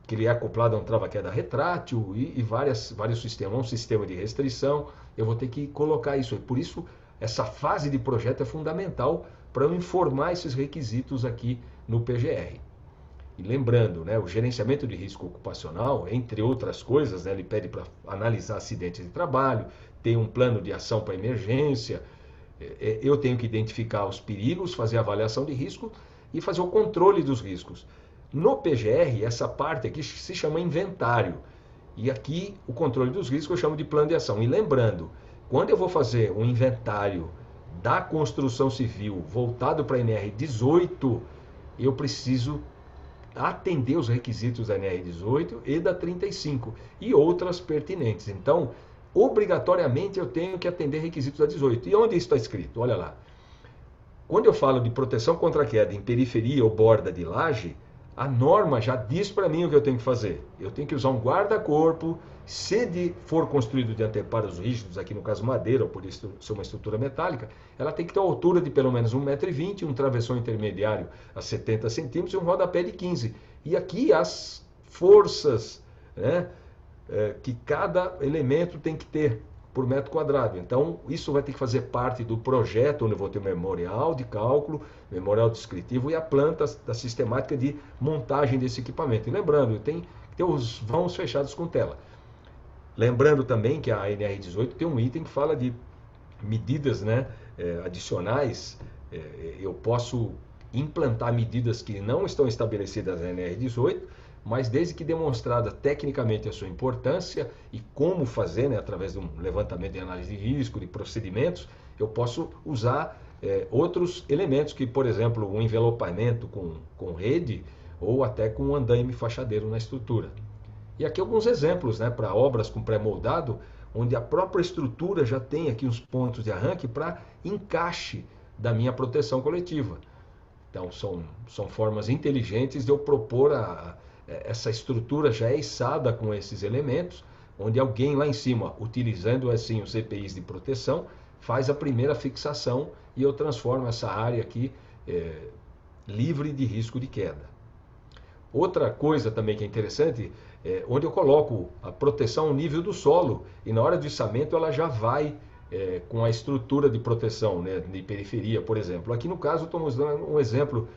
que ele é acoplado a um trava-queda retrátil e vários sistemas, um sistema de restrição. Eu vou ter que colocar isso. Por isso, essa fase de projeto é fundamental para eu informar esses requisitos aqui no PGR. E lembrando, né, o gerenciamento de risco ocupacional, entre outras coisas, né, ele pede para analisar acidentes de trabalho, ter um plano de ação para emergência, eu tenho que identificar os perigos, fazer a avaliação de risco e fazer o controle dos riscos. No PGR, essa parte aqui se chama inventário. E aqui, o controle dos riscos eu chamo de plano de ação. E lembrando, quando eu vou fazer um inventário da construção civil voltado para a NR18, eu preciso atender os requisitos da NR18 e da 35 e outras pertinentes. Então, obrigatoriamente eu tenho que atender requisitos da 18. E onde isso está escrito? Olha lá. Quando eu falo de proteção contra queda em periferia ou borda de laje, a norma já diz para mim o que eu tenho que fazer. Eu tenho que usar um guarda-corpo, se for construído de anteparos rígidos, aqui no caso madeira, ou por isso ser uma estrutura metálica, ela tem que ter uma altura de pelo menos 1,20 m, um travessão intermediário a 70 centímetros e um rodapé de 15. E aqui as forças, né, que cada elemento tem que ter por metro quadrado. Então, isso vai ter que fazer parte do projeto, onde eu vou ter memorial de cálculo, memorial descritivo e a planta da sistemática de montagem desse equipamento. E lembrando, tem que ter os vãos fechados com tela. Lembrando também que a NR18 tem um item que fala de medidas, né, adicionais. Eu posso implantar medidas que não estão estabelecidas na NR18, mas desde que demonstrada tecnicamente a sua importância e como fazer, né, através de um levantamento de análise de risco, de procedimentos, eu posso usar outros elementos que, por exemplo, um envelopamento com rede ou até com um andaime fachadeiro na estrutura. E aqui alguns exemplos, né, para obras com pré-moldado, onde a própria estrutura já tem aqui uns pontos de arranque para encaixe da minha proteção coletiva. Então, são formas inteligentes de eu propor essa estrutura já é içada com esses elementos, onde alguém lá em cima, utilizando assim os EPIs de proteção, faz a primeira fixação e eu transformo essa área aqui livre de risco de queda. Outra coisa também que é interessante, onde eu coloco a proteção ao nível do solo e na hora do içamento ela já vai com a estrutura de proteção, né, de periferia, por exemplo. Aqui no caso estamos dando um exemplo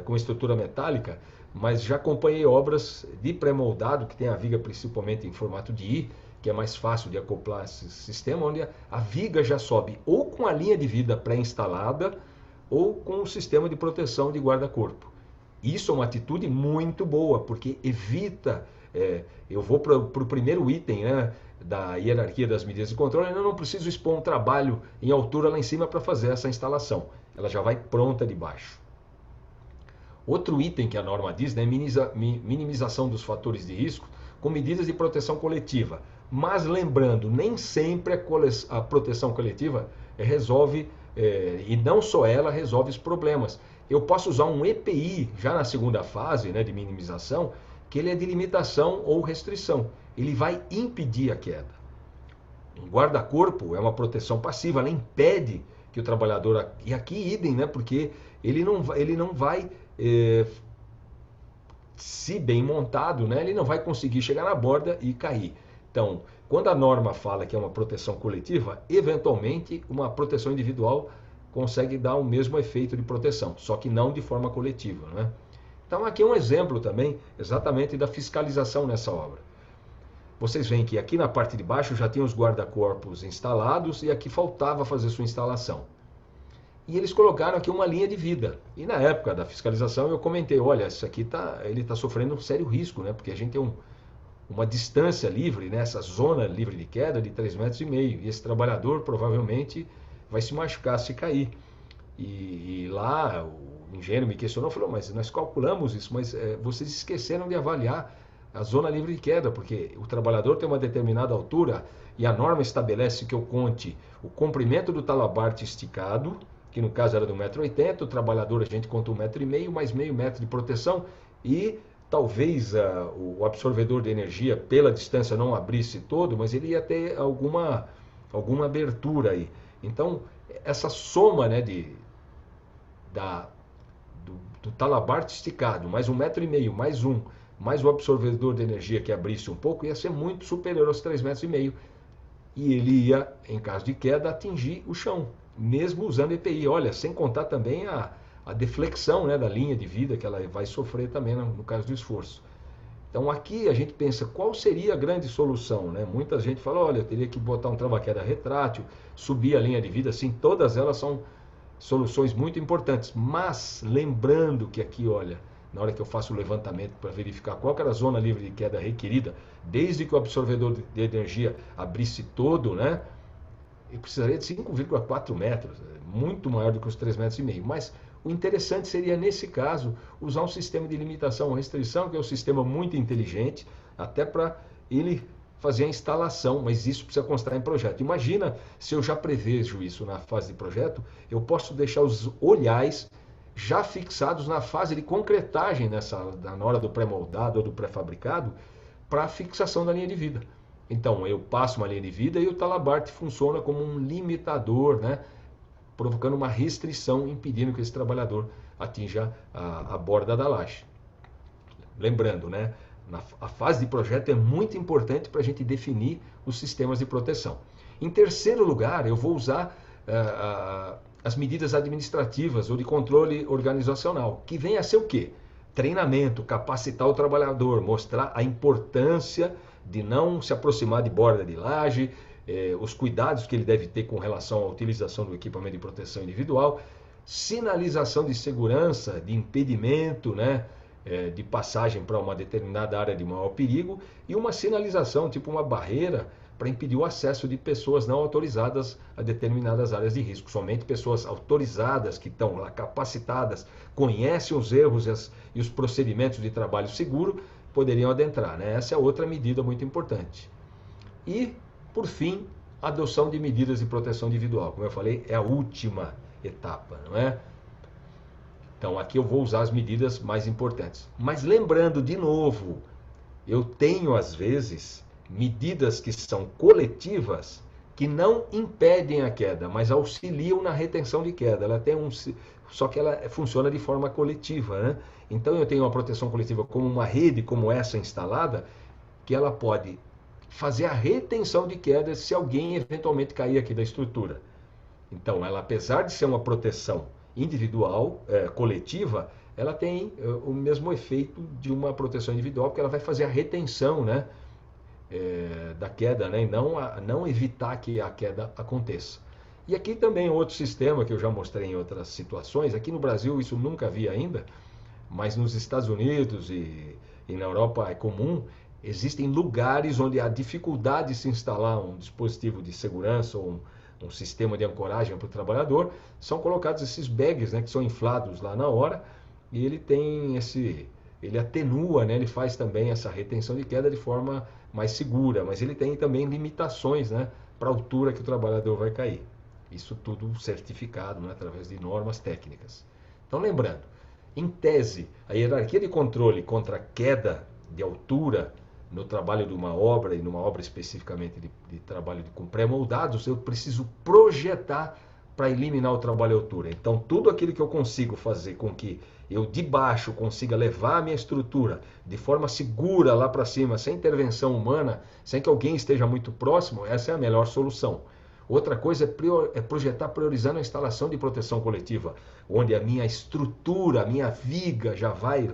com estrutura metálica, mas já acompanhei obras de pré-moldado, que tem a viga principalmente em formato de I, que é mais fácil de acoplar esse sistema, onde a viga já sobe ou com a linha de vida pré-instalada ou com o sistema de proteção de guarda-corpo. Isso é uma atitude muito boa, porque evita, eu vou para o primeiro item, né, da hierarquia das medidas de controle, eu não preciso expor um trabalho em altura lá em cima para fazer essa instalação. Ela já vai pronta de baixo. Outro item que a norma diz, né, minimização dos fatores de risco com medidas de proteção coletiva. Mas lembrando, nem sempre a proteção coletiva resolve, e não só ela resolve os problemas. Eu posso usar um EPI já na segunda fase, né, de minimização, que ele é de limitação ou restrição. Ele vai impedir a queda. Um guarda-corpo é uma proteção passiva, ela impede que o trabalhador... E aqui idem, né, porque ele não vai se bem montado, né, ele não vai conseguir chegar na borda e cair. Então, quando a norma fala que é uma proteção coletiva, eventualmente uma proteção individual consegue dar o mesmo efeito de proteção, só que não de forma coletiva, né? Então aqui é um exemplo também exatamente da fiscalização nessa obra. Vocês veem que aqui na parte de baixo já tinha os guarda-corpos instalados e aqui faltava fazer sua instalação. E eles colocaram aqui uma linha de vida. E na época da fiscalização eu comentei, olha, isso aqui ele está sofrendo um sério risco, né? Porque a gente tem uma distância livre, né? Essa zona livre de queda de 3,5 metros. E esse trabalhador provavelmente vai se machucar se cair. E lá o engenheiro me questionou, falou, mas nós calculamos isso, mas vocês esqueceram de avaliar a zona livre de queda, porque o trabalhador tem uma determinada altura e a norma estabelece que eu conte o comprimento do talabarte esticado, que no caso era de 1,80 m, o trabalhador a gente conta 1,5 m, mais meio metro de proteção e talvez o absorvedor de energia pela distância não abrisse todo, mas ele ia ter alguma abertura aí. Então, essa soma, né, do talabarte esticado, mais 1,5 m, mais o absorvedor de energia que abrisse um pouco, ia ser muito superior aos 3,5 metros. E ele ia, em caso de queda, atingir o chão, mesmo usando EPI. Olha, sem contar também a deflexão, né, da linha de vida que ela vai sofrer também no caso do esforço. Então aqui a gente pensa qual seria a grande solução, né? Muita gente fala, olha, eu teria que botar um trava-queda retrátil, subir a linha de vida, sim, todas elas são soluções muito importantes, mas lembrando que aqui, olha, na hora que eu faço o levantamento para verificar qual era a zona livre de queda requerida, desde que o absorvedor de energia abrisse todo, né, eu precisaria de 5,4 metros, muito maior do que os 3,5 metros, mas o interessante seria, nesse caso, usar um sistema de limitação ou restrição, que é um sistema muito inteligente, até para ele fazer a instalação, mas isso precisa constar em projeto. Imagina se eu já prevejo isso na fase de projeto, eu posso deixar os olhais já fixados na fase de concretagem, na hora do pré-moldado ou do pré-fabricado, para a fixação da linha de vida. Então, eu passo uma linha de vida e o talabarte funciona como um limitador, né, provocando uma restrição, impedindo que esse trabalhador atinja a borda da laje. Lembrando, né, a fase de projeto é muito importante para a gente definir os sistemas de proteção. Em terceiro lugar, eu vou usar as medidas administrativas ou de controle organizacional, que vem a ser o quê? Treinamento, capacitar o trabalhador, mostrar a importância de não se aproximar de borda de laje, os cuidados que ele deve ter com relação à utilização do equipamento de proteção individual, sinalização de segurança, de impedimento, né, de passagem para uma determinada área de maior perigo e uma sinalização, tipo uma barreira, para impedir o acesso de pessoas não autorizadas a determinadas áreas de risco. Somente pessoas autorizadas, que estão lá capacitadas, conhecem os erros e os procedimentos de trabalho seguro, poderiam adentrar, né? Essa é outra medida muito importante. E, por fim, a adoção de medidas de proteção individual. Como eu falei, é a última etapa, não é? Então, aqui eu vou usar as medidas mais importantes. Mas lembrando, de novo, eu tenho, às vezes, medidas que são coletivas que não impedem a queda, mas auxiliam na retenção de queda. Ela tem só que ela funciona de forma coletiva, né? Então, eu tenho uma proteção coletiva como uma rede, como essa instalada, que ela pode fazer a retenção de queda se alguém eventualmente cair aqui da estrutura. Então, ela, apesar de ser uma proteção individual, coletiva, ela tem o mesmo efeito de uma proteção individual, porque ela vai fazer a retenção, né, da queda, né, e não evitar que a queda aconteça. E aqui também outro sistema que eu já mostrei em outras situações, aqui no Brasil isso nunca vi ainda, mas nos Estados Unidos e na Europa é comum, existem lugares onde há dificuldade de se instalar um dispositivo de segurança ou um sistema de ancoragem para o trabalhador, são colocados esses bags, né, que são inflados lá na hora, e ele atenua, né, ele faz também essa retenção de queda de forma mais segura, mas ele tem também limitações, né, para a altura que o trabalhador vai cair. Isso tudo certificado, né, através de normas técnicas. Então, lembrando, em tese, a hierarquia de controle contra a queda de altura no trabalho de uma obra, e numa obra especificamente de trabalho com pré-moldados, eu preciso projetar para eliminar o trabalho à altura. Então, tudo aquilo que eu consigo fazer com que eu de baixo consiga levar a minha estrutura de forma segura lá para cima, sem intervenção humana, sem que alguém esteja muito próximo, essa é a melhor solução. Outra coisa é projetar priorizando a instalação de proteção coletiva, onde a minha estrutura, a minha viga já vai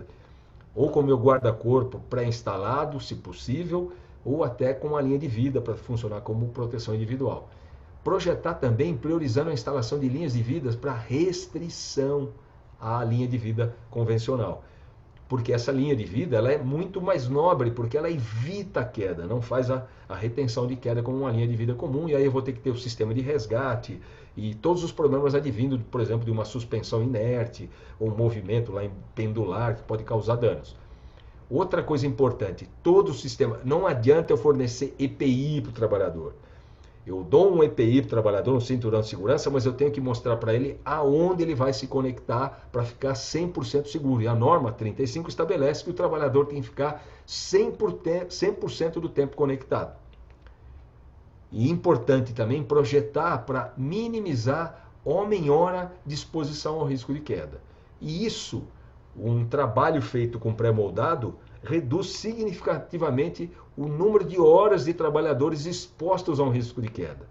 ou com o meu guarda-corpo pré-instalado, se possível, ou até com uma linha de vida para funcionar como proteção individual. Projetar também priorizando a instalação de linhas de vidas para restrição à linha de vida convencional. Porque essa linha de vida ela é muito mais nobre, porque ela evita a queda, não faz a retenção de queda como uma linha de vida comum, e aí eu vou ter que ter o sistema de resgate e todos os problemas advindo, por exemplo, de uma suspensão inerte ou um movimento lá em pendular que pode causar danos. Outra coisa importante, todo o sistema, não adianta eu fornecer EPI para o trabalhador. Eu dou um EPI para o trabalhador, um cinturão de segurança, mas eu tenho que mostrar para ele aonde ele vai se conectar para ficar 100% seguro. E a norma 35 estabelece que o trabalhador tem que ficar 100% do tempo conectado. E importante também projetar para minimizar homem-hora de exposição ao risco de queda. E isso, um trabalho feito com pré-moldado, reduz significativamente o número de horas de trabalhadores expostos a um risco de queda.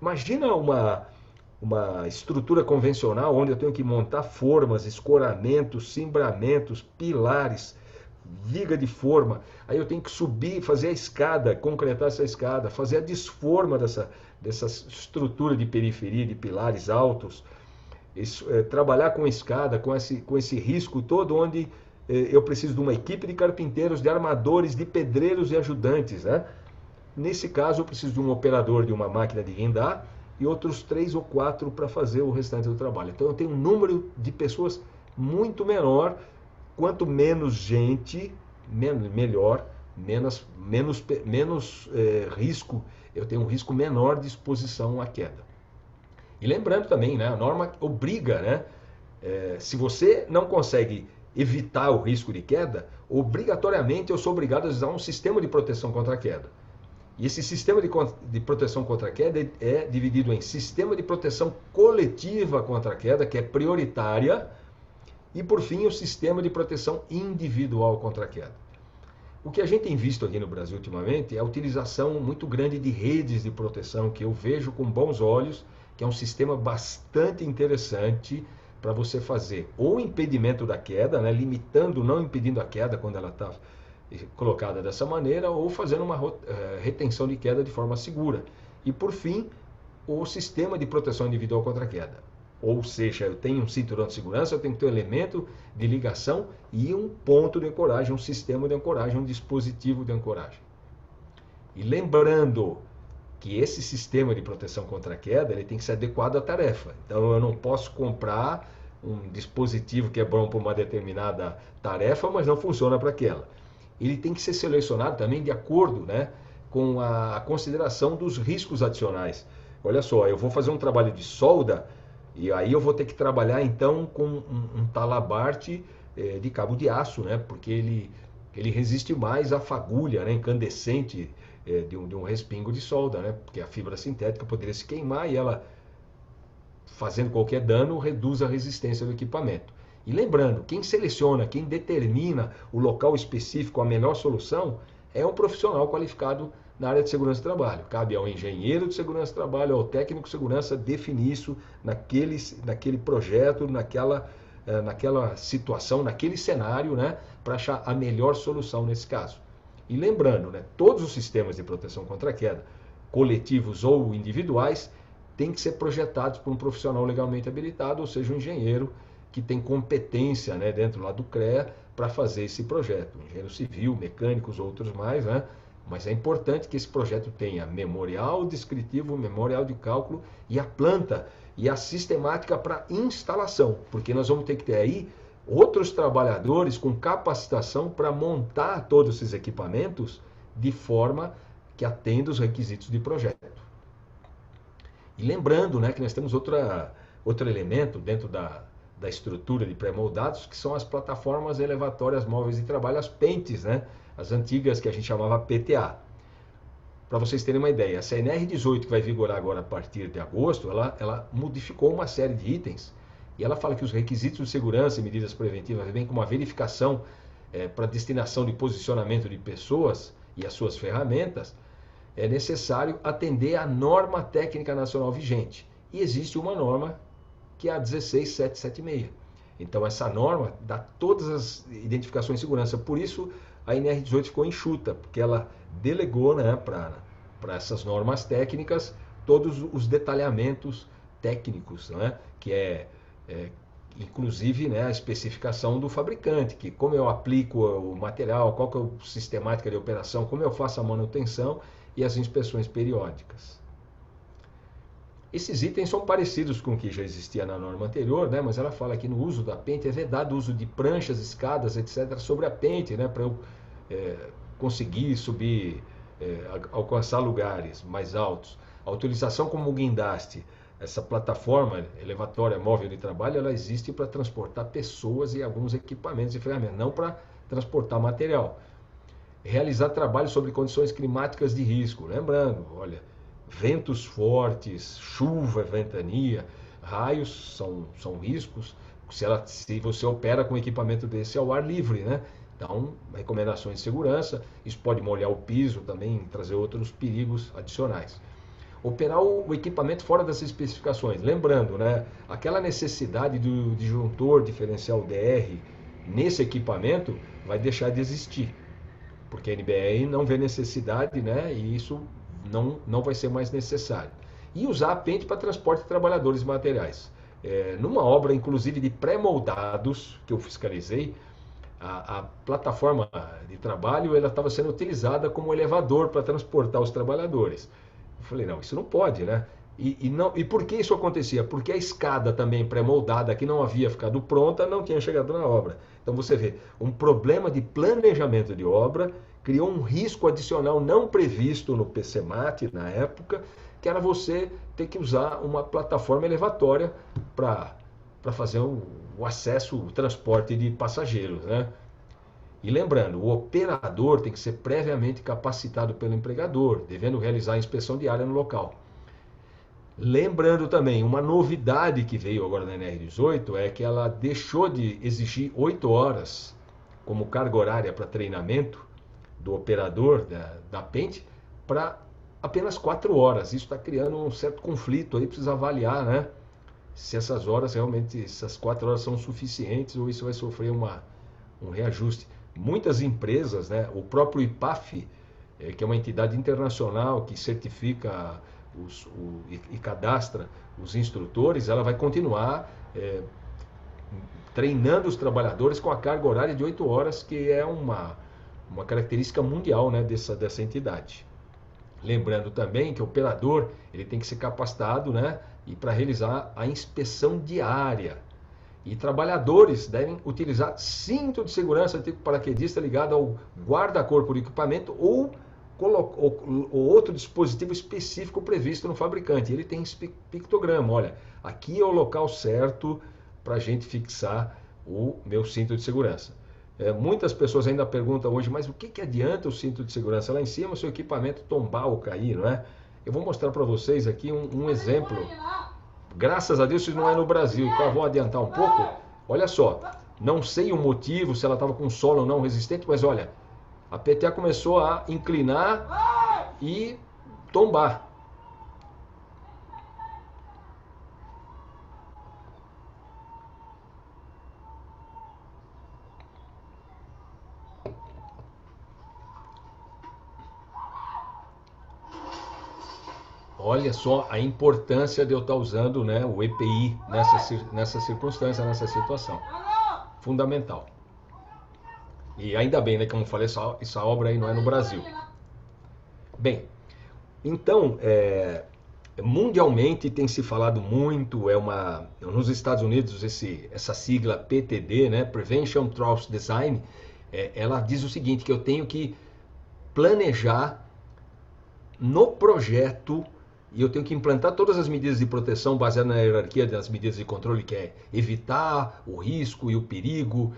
Imagina uma estrutura convencional onde eu tenho que montar formas, escoramentos, cimbramentos, pilares, viga de forma, aí eu tenho que subir, fazer a escada, concretar essa escada, fazer a desforma dessa estrutura de periferia, de pilares altos, trabalhar com escada, com esse risco todo, onde eu preciso de uma equipe de carpinteiros, de armadores, de pedreiros e ajudantes, né? Nesse caso, eu preciso de um operador de uma máquina de guindar e outros 3 ou 4 para fazer o restante do trabalho. Então, eu tenho um número de pessoas muito menor. Quanto menos gente, melhor, menos risco, eu tenho um risco menor de exposição à queda. E lembrando também, né, a norma obriga, né, se você não consegue evitar o risco de queda, obrigatoriamente eu sou obrigado a usar um sistema de proteção contra a queda. E esse sistema de proteção contra a queda é dividido em sistema de proteção coletiva contra a queda, que é prioritária, e por fim o sistema de proteção individual contra a queda. O que a gente tem visto aqui no Brasil ultimamente é a utilização muito grande de redes de proteção, que eu vejo com bons olhos, que é um sistema bastante interessante para você fazer ou impedimento da queda, né, limitando, não impedindo a queda quando ela está colocada dessa maneira, ou fazendo uma retenção de queda de forma segura. E por fim, o sistema de proteção individual contra a queda. Ou seja, eu tenho um cinturão de segurança, eu tenho que ter um elemento de ligação e um ponto de ancoragem, um sistema de ancoragem, um dispositivo de ancoragem. E lembrando que esse sistema de proteção contra a queda ele tem que ser adequado à tarefa. Então eu não posso comprar um dispositivo que é bom para uma determinada tarefa, mas não funciona para aquela. Ele tem que ser selecionado também de acordo, né, com a consideração dos riscos adicionais. Olha só, eu vou fazer um trabalho de solda, e aí eu vou ter que trabalhar então com um talabarte de cabo de aço, né? Porque ele resiste mais à fagulha, né, incandescente de um respingo de solda, né? Porque a fibra sintética poderia se queimar e ela, fazendo qualquer dano, reduz a resistência do equipamento. E lembrando, quem seleciona, quem determina o local específico, a melhor solução, é um profissional qualificado na área de segurança do trabalho. Cabe ao engenheiro de segurança do trabalho, ao técnico de segurança definir isso naquele projeto, naquela situação, naquele cenário, né, para achar a melhor solução nesse caso. E lembrando, né, todos os sistemas de proteção contra a queda, coletivos ou individuais, têm que ser projetados por um profissional legalmente habilitado, ou seja, um engenheiro que tem competência, né, dentro lá do CREA para fazer esse projeto. Engenheiro civil, mecânicos, outros mais, né? Mas é importante que esse projeto tenha memorial descritivo, memorial de cálculo e a planta e a sistemática para instalação, porque nós vamos ter que ter aí outros trabalhadores com capacitação para montar todos esses equipamentos de forma que atenda os requisitos de projeto. E lembrando, né, que nós temos outro elemento dentro da estrutura de pré-moldados, que são as plataformas elevatórias móveis de trabalho, as PENTES, né, as antigas que a gente chamava PTA. Para vocês terem uma ideia, essa NR18 que vai vigorar agora a partir de agosto, ela modificou uma série de itens e ela fala que os requisitos de segurança e medidas preventivas, bem como a verificação para destinação de posicionamento de pessoas e as suas ferramentas, é necessário atender à norma técnica nacional vigente. E existe uma norma que é a 16776. Então essa norma dá todas as identificações de segurança. Por isso a NR18 ficou enxuta, porque ela delegou, né, para essas normas técnicas todos os detalhamentos técnicos, né, que inclusive, né, a especificação do fabricante, que como eu aplico o material, qual que é a sistemática de operação, como eu faço a manutenção e as inspeções periódicas. Esses itens são parecidos com o que já existia na norma anterior, né? Mas ela fala que no uso da pente é vedado o uso de pranchas, escadas, etc. sobre a pente, né? Para eu conseguir subir, alcançar lugares mais altos. A utilização como guindaste, essa plataforma elevatória móvel de trabalho, ela existe para transportar pessoas e alguns equipamentos e ferramentas, não para transportar material. Realizar trabalho sobre condições climáticas de risco. Lembrando, olha, ventos fortes, chuva, ventania, raios são riscos se você opera com equipamento desse ao ar livre, né? Então, recomendações de segurança, isso pode molhar o piso também, trazer outros perigos adicionais. Operar o equipamento fora das especificações. Lembrando, né, aquela necessidade do disjuntor diferencial DR nesse equipamento vai deixar de existir, porque a NBR não vê necessidade, né, e isso não vai ser mais necessário. E usar a pente para transporte de trabalhadores e materiais. Numa obra, inclusive, de pré-moldados, que eu fiscalizei, a plataforma de trabalho ela estava sendo utilizada como elevador para transportar os trabalhadores. Eu falei, não, isso não pode, né? E por que isso acontecia? Porque a escada também pré-moldada, que não havia ficado pronta, não tinha chegado na obra. Então você vê, um problema de planejamento de obra criou um risco adicional não previsto no PCMAT na época, que era você ter que usar uma plataforma elevatória para fazer o acesso, o transporte de passageiros, né? E lembrando, o operador tem que ser previamente capacitado pelo empregador, devendo realizar a inspeção diária no local. Lembrando também, uma novidade que veio agora na NR18 é que ela deixou de exigir 8 horas como carga horária para treinamento do operador da pente para apenas 4 horas. Isso está criando um certo conflito aí, precisa avaliar, né? Se essas horas realmente, essas 4 horas são suficientes ou isso vai sofrer um reajuste. Muitas empresas, né, o próprio IPAF, que é uma entidade internacional que certifica e cadastra os instrutores, ela vai continuar treinando os trabalhadores com a carga horária de 8 horas, que é uma característica mundial, né, dessa entidade. Lembrando também que o operador ele tem que ser capacitado, né, e para realizar a inspeção diária. E trabalhadores devem utilizar cinto de segurança tipo paraquedista ligado ao guarda-corpo do equipamento ou outro dispositivo específico previsto no fabricante. Ele tem esse pictograma. Olha, aqui é o local certo para a gente fixar o meu cinto de segurança. Muitas pessoas ainda perguntam hoje, mas o que adianta o cinto de segurança lá em cima se o equipamento tombar ou cair, não é? Eu vou mostrar para vocês aqui um exemplo. Graças a Deus isso não é no Brasil, então vou adiantar um pouco. Olha só, não sei o motivo, se ela estava com solo ou não resistente, mas olha, a PTA começou a inclinar e tombar. Olha só a importância de eu estar usando, né, o EPI nessa circunstância, nessa situação. Fundamental. E ainda bem, né, como eu falei, essa obra aí não é no Brasil. Bem, então, mundialmente tem se falado muito, nos Estados Unidos essa sigla PTD, né, Prevention Through Design, ela diz o seguinte, que eu tenho que planejar no projeto e eu tenho que implantar todas as medidas de proteção baseadas na hierarquia das medidas de controle, que é evitar o risco e o perigo,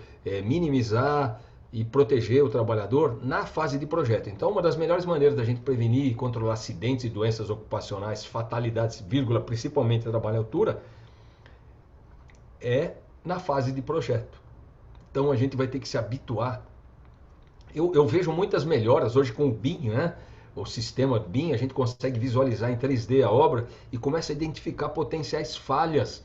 minimizar e proteger o trabalhador na fase de projeto. Então, uma das melhores maneiras da gente prevenir e controlar acidentes e doenças ocupacionais, fatalidades, vírgula, principalmente trabalho à altura, é na fase de projeto. Então, a gente vai ter que se habituar. Eu vejo muitas melhoras hoje com o BIM, né? O sistema BIM, a gente consegue visualizar em 3D a obra e começa a identificar potenciais falhas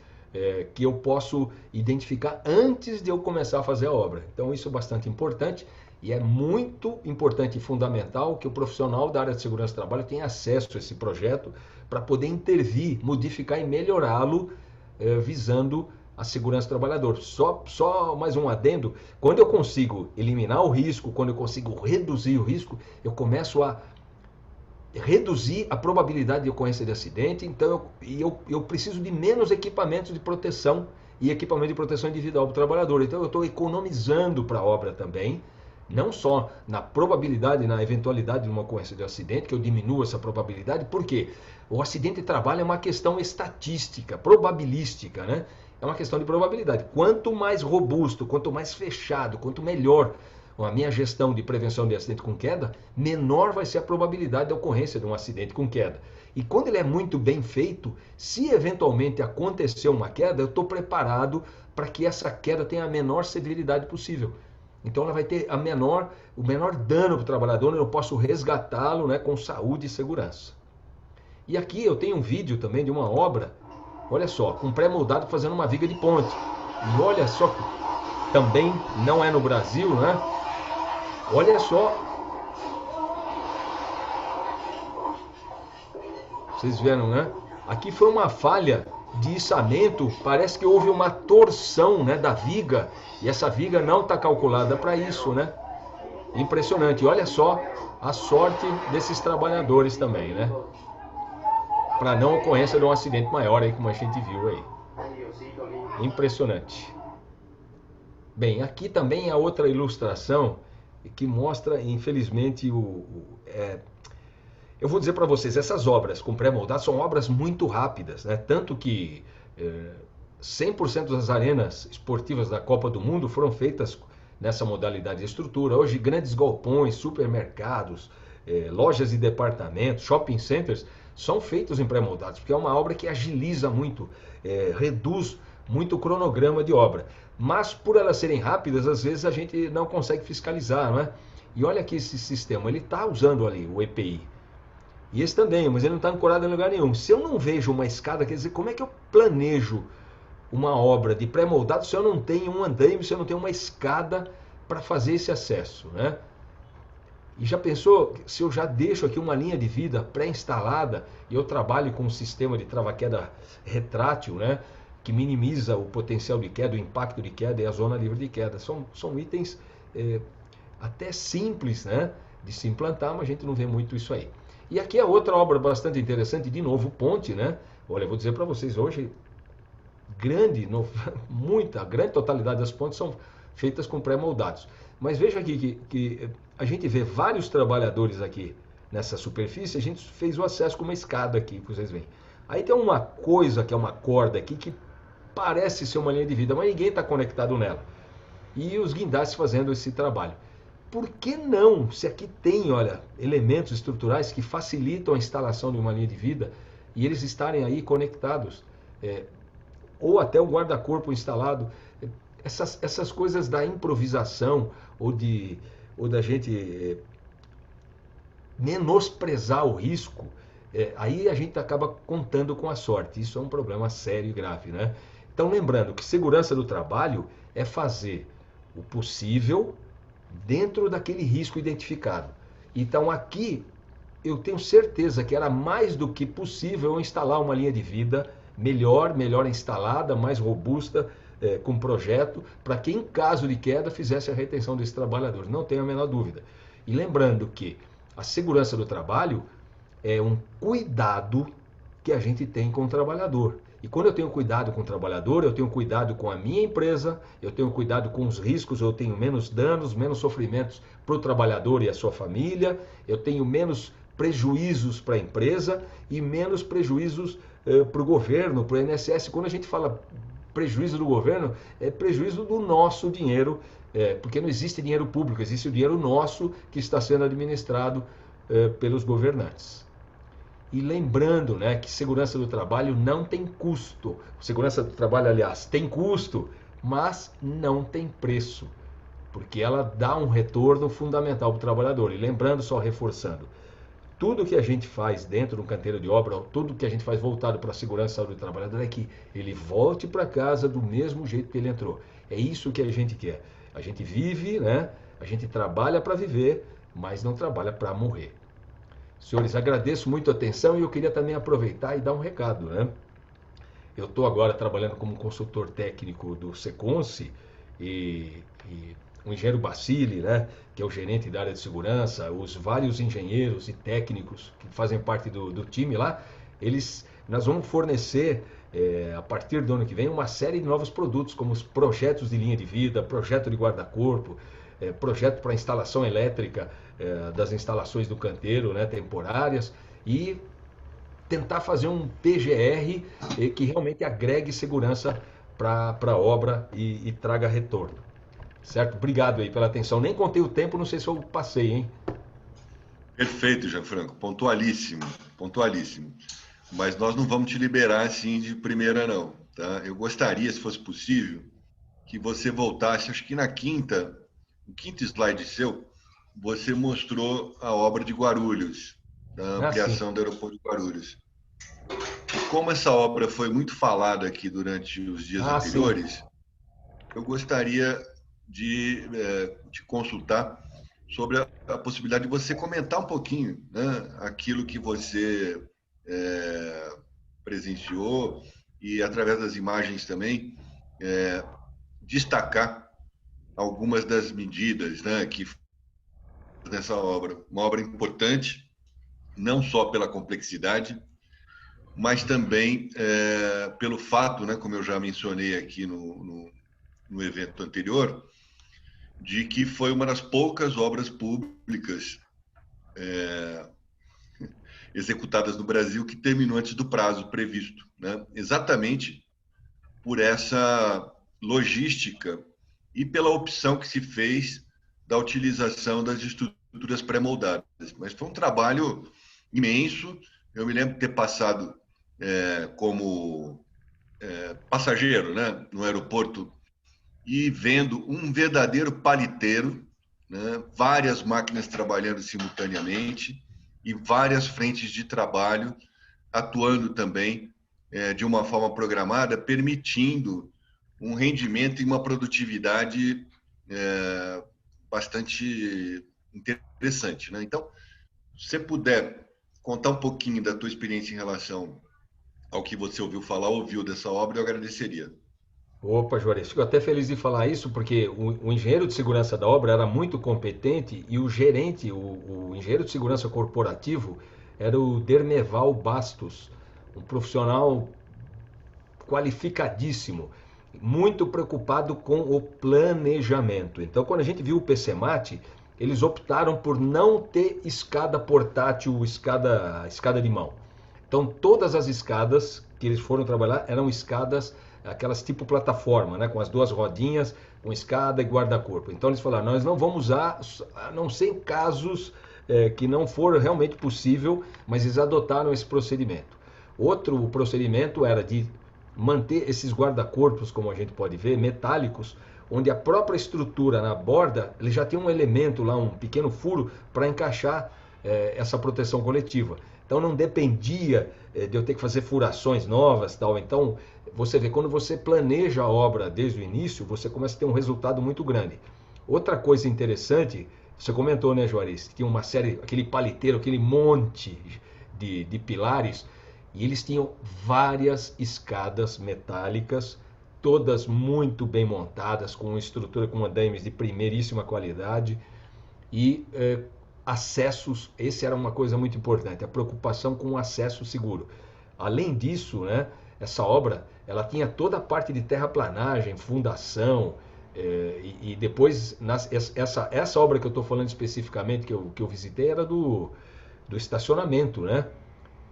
que eu posso identificar antes de eu começar a fazer a obra. Então isso é bastante importante e é muito importante e fundamental que o profissional da área de segurança do trabalho tenha acesso a esse projeto para poder intervir, modificar e melhorá-lo visando a segurança do trabalhador. Só mais um adendo, quando eu consigo eliminar o risco, quando eu consigo reduzir o risco, eu começo a reduzir a probabilidade de ocorrência de acidente, então eu preciso de menos equipamentos de proteção e equipamento de proteção individual para o trabalhador. Então eu estou economizando para a obra também, não só na probabilidade, na eventualidade de uma ocorrência de acidente, que eu diminuo essa probabilidade, porque o acidente de trabalho é uma questão estatística, probabilística, né? É uma questão de probabilidade. Quanto mais robusto, quanto mais fechado, quanto melhor a minha gestão de prevenção de acidente com queda, menor vai ser a probabilidade de ocorrência de um acidente com queda. E quando ele é muito bem feito, se eventualmente acontecer uma queda, eu estou preparado para que essa queda tenha a menor severidade possível. Então ela vai ter o menor dano para o trabalhador, eu posso resgatá-lo, né, com saúde e segurança. E aqui eu tenho um vídeo também de uma obra, olha só, com pré-moldado fazendo uma viga de ponte. E olha só, também não é no Brasil, né? Olha só. Vocês viram, né? Aqui foi uma falha de içamento. Parece que houve uma torção, né, da viga. E essa viga não está calculada para isso, né? Impressionante. E olha só a sorte desses trabalhadores também, né? Para não ocorrência de um acidente maior aí, como a gente viu aí. Impressionante. Bem, aqui também é outra ilustração que mostra, infelizmente, eu vou dizer para vocês, essas obras com pré-moldado são obras muito rápidas, né? Tanto que 100% das arenas esportivas da Copa do Mundo foram feitas nessa modalidade de estrutura. Hoje, grandes galpões, supermercados, lojas de departamentos, shopping centers, são feitos em pré-moldados, porque é uma obra que agiliza muito, reduz muito o cronograma de obra. Mas por elas serem rápidas, às vezes a gente não consegue fiscalizar, não é? E olha aqui esse sistema, ele está usando ali o EPI. E esse também, mas ele não está ancorado em lugar nenhum. Se eu não vejo uma escada, quer dizer, como é que eu planejo uma obra de pré-moldado se eu não tenho um andaime, se eu não tenho uma escada para fazer esse acesso, né? E já pensou, se eu já deixo aqui uma linha de vida pré-instalada e eu trabalho com um sistema de trava-queda retrátil, né? Que minimiza o potencial de queda, o impacto de queda e a zona livre de queda. São itens até simples, né, de se implantar, mas a gente não vê muito isso aí. E aqui é outra obra bastante interessante, de novo, ponte, né? Olha, eu vou dizer para vocês, hoje, a grande totalidade das pontes são feitas com pré-moldados. Mas veja aqui que a gente vê vários trabalhadores aqui nessa superfície, a gente fez o acesso com uma escada aqui, que vocês veem. Aí tem uma coisa que é uma corda aqui que parece ser uma linha de vida, mas ninguém está conectado nela. E os guindastes fazendo esse trabalho. Por que não, se aqui tem, olha, elementos estruturais que facilitam a instalação de uma linha de vida e eles estarem aí conectados, ou até o guarda-corpo instalado, essas coisas da improvisação ou da gente menosprezar o risco, aí a gente acaba contando com a sorte. Isso é um problema sério e grave, né? Então, lembrando que segurança do trabalho é fazer o possível dentro daquele risco identificado. Então, aqui eu tenho certeza que era mais do que possível eu instalar uma linha de vida melhor instalada, mais robusta, com projeto, para que em caso de queda fizesse a retenção desse trabalhador. Não tenho a menor dúvida. E lembrando que a segurança do trabalho é um cuidado que a gente tem com o trabalhador. E quando eu tenho cuidado com o trabalhador, eu tenho cuidado com a minha empresa, eu tenho cuidado com os riscos, eu tenho menos danos, menos sofrimentos para o trabalhador e a sua família, eu tenho menos prejuízos para a empresa e menos prejuízos para o governo, para o INSS. Quando a gente fala prejuízo do governo, é prejuízo do nosso dinheiro, porque não existe dinheiro público, existe o dinheiro nosso que está sendo administrado pelos governantes. E lembrando, né, que segurança do trabalho não tem custo. Segurança do trabalho, aliás, tem custo, mas não tem preço, porque ela dá um retorno fundamental para o trabalhador. E lembrando, só reforçando, tudo que a gente faz dentro do canteiro de obra, tudo que a gente faz voltado para a segurança e saúde do trabalhador é que ele volte para casa do mesmo jeito que ele entrou. É isso que a gente quer. A gente vive, né? A gente trabalha para viver, mas não trabalha para morrer. Senhores, agradeço muito a atenção e eu queria também aproveitar e dar um recado, né? Eu estou agora trabalhando como consultor técnico do Seconce e o engenheiro Bacilli, né, que é o gerente da área de segurança, os vários engenheiros e técnicos que fazem parte do time lá, nós vamos fornecer, a partir do ano que vem, uma série de novos produtos, como os projetos de linha de vida, projeto de guarda-corpo, projeto para instalação elétrica das instalações do canteiro, né, temporárias, e tentar fazer um PGR que realmente agregue segurança para a obra e traga retorno. Certo? Obrigado aí pela atenção. Nem contei o tempo, não sei se eu passei, hein? Perfeito, Gianfranco. Pontualíssimo, pontualíssimo. Mas nós não vamos te liberar assim de primeira, não. Tá? Eu gostaria, se fosse possível, que você voltasse, acho que no quinto slide seu, você mostrou a obra de Guarulhos, da ampliação do aeroporto de Guarulhos. E como essa obra foi muito falada aqui durante os dias anteriores, eu gostaria de te consultar sobre a possibilidade de você comentar um pouquinho, né, aquilo que você presenciou e, através das imagens também, destacar algumas das medidas, né, que nessa obra. Uma obra importante, não só pela complexidade, mas também pelo fato, né, como eu já mencionei aqui no evento anterior, de que foi uma das poucas obras públicas executadas no Brasil que terminou antes do prazo previsto, né? Exatamente por essa logística e pela opção que se fez da utilização das estruturas pré-moldadas. Mas foi um trabalho imenso. Eu me lembro de ter passado como passageiro, né, no aeroporto, e vendo um verdadeiro paliteiro, né, várias máquinas trabalhando simultaneamente e várias frentes de trabalho atuando também de uma forma programada, permitindo um rendimento e uma produtividade bastante interessante, né? Então, se você puder contar um pouquinho da tua experiência em relação ao que você ouviu dessa obra, eu agradeceria. Opa, Juarez, fico até feliz de falar isso, porque o engenheiro de segurança da obra era muito competente e o gerente, o engenheiro de segurança corporativo, era o Derneval Bastos, um profissional qualificadíssimo, muito preocupado com o planejamento. Então, quando a gente viu o PCMAT, eles optaram por não ter escada portátil, escada de mão. Então, todas as escadas que eles foram trabalhar eram escadas, aquelas tipo plataforma, né, com as duas rodinhas, com escada e guarda-corpo. Então, eles falaram, nós não vamos usar, a não ser em casos que não for realmente possível, mas eles adotaram esse procedimento. Outro procedimento era de manter esses guarda-corpos, como a gente pode ver, metálicos, onde a própria estrutura na borda, ele já tem um elemento lá, um pequeno furo, para encaixar essa proteção coletiva. Então não dependia de eu ter que fazer furações novas, tal. Então você vê, quando você planeja a obra desde o início, você começa a ter um resultado muito grande. Outra coisa interessante Você comentou, né, Juarez? Tinha uma série, aquele paliteiro, aquele monte de pilares, e eles tinham várias escadas metálicas, todas muito bem montadas, com estrutura, com andames de primeiríssima qualidade e acessos. Esse era uma coisa muito importante, a preocupação com o acesso seguro. Além disso, né, essa obra ela tinha toda a parte de terraplanagem, fundação, e depois essa obra que eu estou falando especificamente que eu visitei era do estacionamento, né?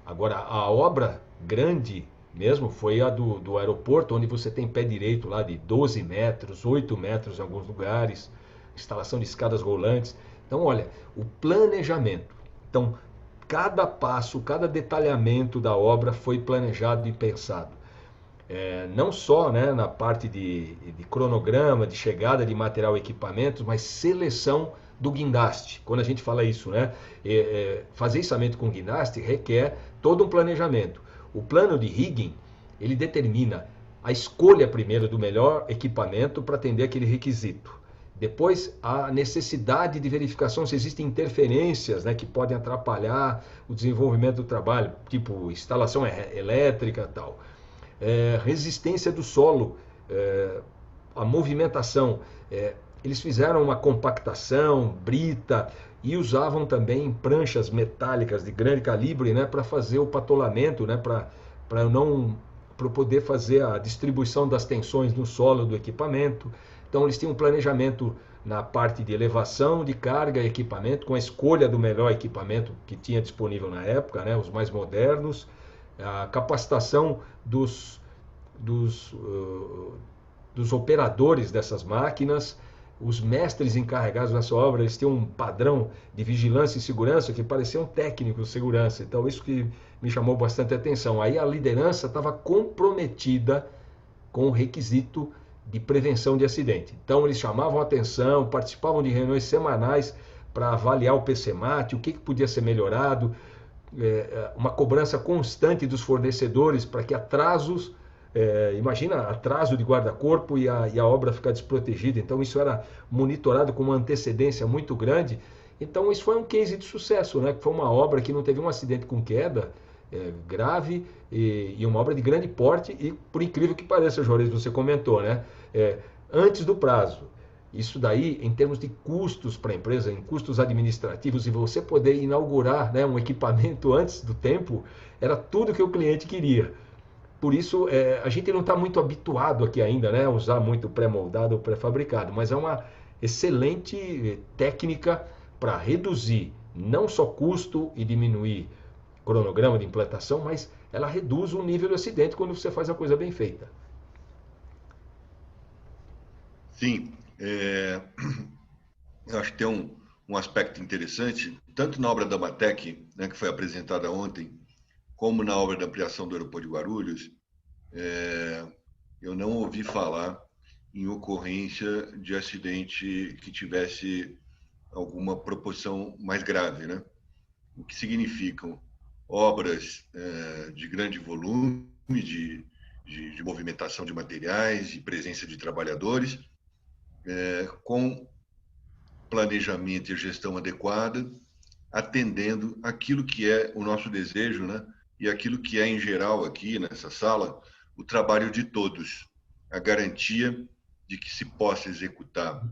Agora a obra grande mesmo foi a do aeroporto, onde você tem pé direito lá de 12 metros, 8 metros em alguns lugares, instalação de escadas rolantes. Então, olha, o planejamento. Então, cada passo, cada detalhamento da obra foi planejado e pensado. Não só, né, na parte de cronograma, de chegada de material e equipamentos, mas seleção do guindaste. Quando a gente fala isso, né, fazer içamento com guindaste requer todo um planejamento. O plano de rigging, ele determina a escolha primeiro do melhor equipamento para atender aquele requisito. Depois, a necessidade de verificação se existem interferências, né, que podem atrapalhar o desenvolvimento do trabalho, tipo instalação elétrica e tal. Resistência do solo, a movimentação. Eles fizeram uma compactação, brita, e usavam também pranchas metálicas de grande calibre, né, para fazer o patolamento, né, para poder fazer a distribuição das tensões no solo do equipamento. Então eles tinham um planejamento na parte de elevação de carga e equipamento, com a escolha do melhor equipamento que tinha disponível na época, né, os mais modernos, a capacitação dos, uh, dos operadores dessas máquinas, os mestres encarregados dessa obra, eles tinham um padrão de vigilância e segurança que pareciam técnicos de segurança. Então, isso que me chamou bastante atenção. Aí a liderança estava comprometida com o requisito de prevenção de acidente. Então, eles chamavam atenção, participavam de reuniões semanais para avaliar o PCMAT, o que podia ser melhorado, uma cobrança constante dos fornecedores para que atrasos, imagina atraso de guarda-corpo e a obra ficar desprotegida. Então isso era monitorado com uma antecedência muito grande. Então isso foi um case de sucesso, né? Foi uma obra que não teve um acidente com queda grave e uma obra de grande porte e, por incrível que pareça, Juarez, você comentou, né? Antes do prazo. Isso daí, em termos de custos para a empresa, em custos administrativos, e você poder inaugurar, né, um equipamento antes do tempo, era tudo que o cliente queria. Por isso, a gente não está muito habituado aqui ainda, né, a usar muito pré-moldado ou pré-fabricado, mas é uma excelente técnica para reduzir não só custo e diminuir cronograma de implantação, mas ela reduz o nível de acidente quando você faz a coisa bem feita. Sim, eu acho que tem um aspecto interessante, tanto na obra da Matec, né, que foi apresentada ontem, como na obra da ampliação do aeroporto de Guarulhos, eu não ouvi falar em ocorrência de acidente que tivesse alguma proporção mais grave, né? O que significam obras de grande volume, de movimentação de materiais e presença de trabalhadores, com planejamento e gestão adequada, atendendo aquilo que é o nosso desejo, né? E aquilo que é, em geral, aqui nessa sala, o trabalho de todos, a garantia de que se possa executar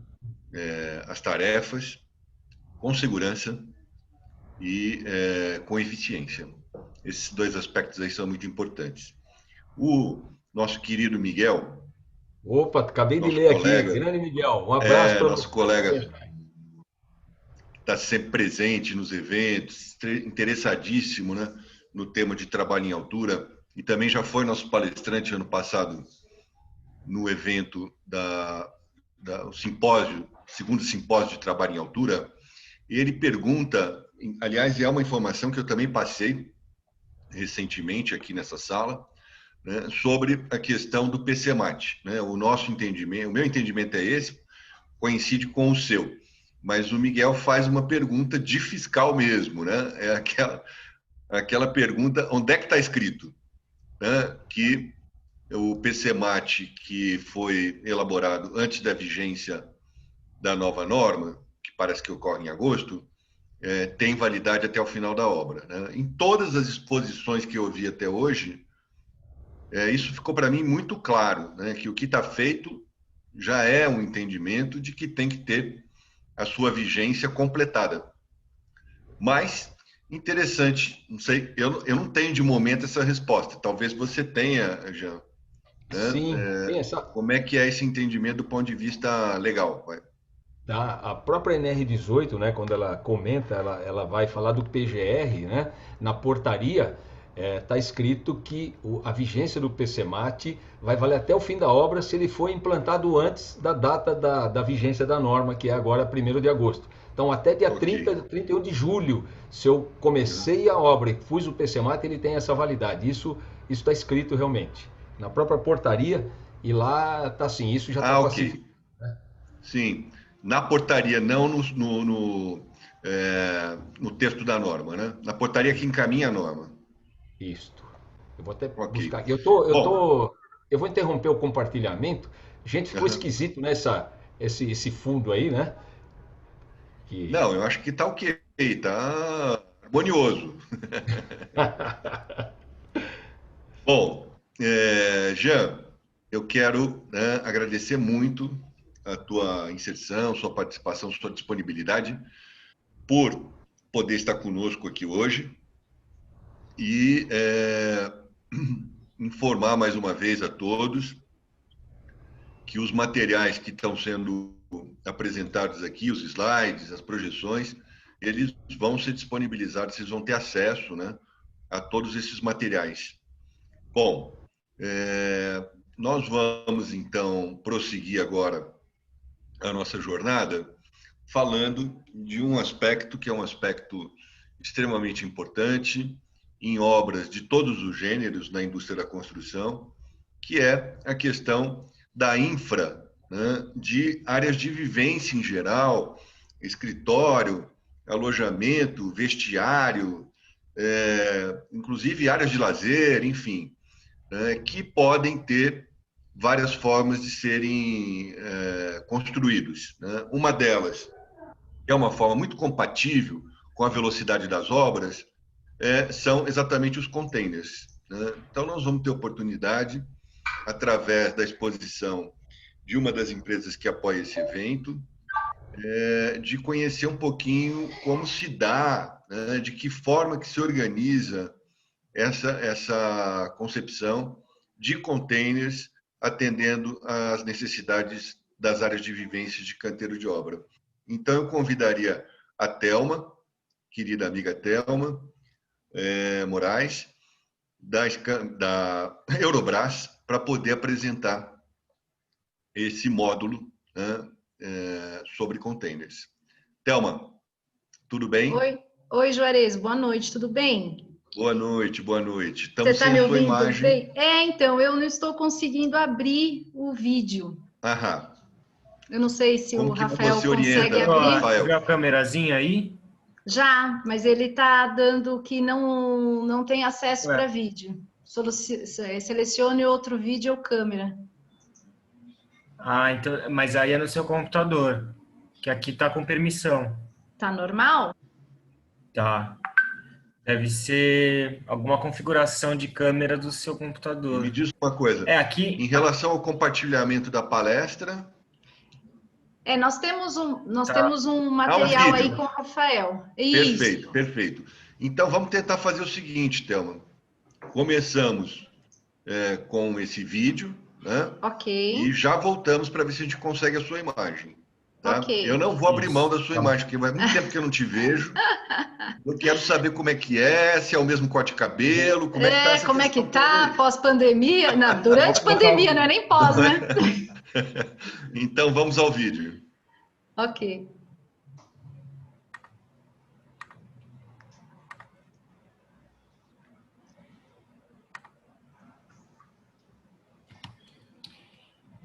as tarefas com segurança e com eficiência. Esses dois aspectos aí são muito importantes. O nosso querido Miguel, Opa, acabei de nosso ler aqui, colega, grande Miguel, um abraço para nosso colega você. está sempre presente nos eventos, interessadíssimo, né, no tema de trabalho em altura, e também já foi nosso palestrante ano passado no evento o simpósio, segundo simpósio de trabalho em altura. Ele pergunta, aliás, é uma informação que eu também passei recentemente aqui nessa sala, né, sobre a questão do PCMAT, né? O nosso entendimento, o meu entendimento é esse, coincide com o seu. Mas o Miguel faz uma pergunta de fiscal mesmo, né? É aquela pergunta, onde é que está escrito, né, que o PCMAT, que foi elaborado antes da vigência da nova norma, que parece que ocorre em agosto, tem validade até o final da obra, né? Em todas as exposições que eu vi até hoje, isso ficou para mim muito claro, né? Que o que está feito já é um entendimento de que tem que ter a sua vigência completada. Mas, interessante, não sei, eu não tenho de momento essa resposta. Talvez você tenha, Jean. Sim, tem Né? essa. Como é que é esse entendimento do ponto de vista legal? A própria NR18, né, quando ela comenta, ela vai falar do PGR, né, na portaria está escrito que a vigência do PCMAT vai valer até o fim da obra se ele for implantado antes da data da vigência da norma, que é agora 1º de agosto. Então, até dia Ok. 31 de julho, se eu comecei a obra e pus o PCMAT, ele tem essa validade. Isso está escrito realmente na própria portaria, e lá está assim, isso já está Ok. pacificado. Sim. Na portaria, não no texto da norma, né? Na portaria que encaminha a norma. Isto. Eu vou até Ok. buscar aqui. Bom, Eu vou interromper o compartilhamento. Gente, ficou uhum. esquisito nessa esse fundo aí, né? Que Não, eu acho que está ok, está harmonioso. Bom, Jean, eu quero, né, agradecer muito a tua inserção, sua participação, sua disponibilidade por poder estar conosco aqui hoje e informar mais uma vez a todos que os materiais que estão sendo apresentados aqui, os slides, as projeções, eles vão ser disponibilizados, vocês vão ter acesso, né, a todos esses materiais. Bom, nós vamos então prosseguir agora a nossa jornada falando de um aspecto que é um aspecto extremamente importante em obras de todos os gêneros na indústria da construção, que é a questão da infra, né, de áreas de vivência em geral, escritório, alojamento, vestiário, inclusive áreas de lazer, enfim, que podem ter várias formas de serem construídos. Né? Uma delas é uma forma muito compatível com a velocidade das obras, são exatamente os containers. Né? Então, nós vamos ter oportunidade, através da exposição de uma das empresas que apoia esse evento, de conhecer um pouquinho como se dá, né? De que forma que se organiza essa concepção de containers atendendo às necessidades das áreas de vivência de canteiro de obra. Então, eu convidaria a Thelma, querida amiga Thelma Moraes, da Eurobras, para poder apresentar esse módulo, né, sobre containers. Thelma, tudo bem? Oi, Juarez, boa noite, tudo bem? Boa noite, boa noite. Você Estamos está sem me a sua ouvindo imagem. bem? Então, eu não estou conseguindo abrir o vídeo. Aham. Eu não sei se o Como que Rafael você consegue orienta, abrir. Rafael? Viu a câmerazinha aí? Já, mas ele está dando que não tem acesso Ué. para vídeo. Selecione outro vídeo ou câmera. Ah, então, mas aí é no seu computador, que aqui tá com permissão. Tá normal? Tá. Deve ser alguma configuração de câmera do seu E me computador. diz uma coisa, É, em aqui relação ao compartilhamento da palestra, Nós tá. temos um há um material aí vídeo. com o Rafael. Isso, Perfeito, perfeito. Então, vamos tentar fazer o seguinte, Thelma. Começamos com esse vídeo, né? E ok, já voltamos para ver se a gente consegue a sua imagem. Tá? Eu ok. não vou abrir mão Isso. da sua Tá. imagem, porque faz muito tempo que eu não te vejo. Eu quero saber como é que é, se é o mesmo corte de cabelo, como é que tá essa Como é que questão toda tá? aí. Pós-pandemia? Não, Vou durante colocar o pandemia, não é vídeo. nem pós, né? Então, vamos ao vídeo. Ok.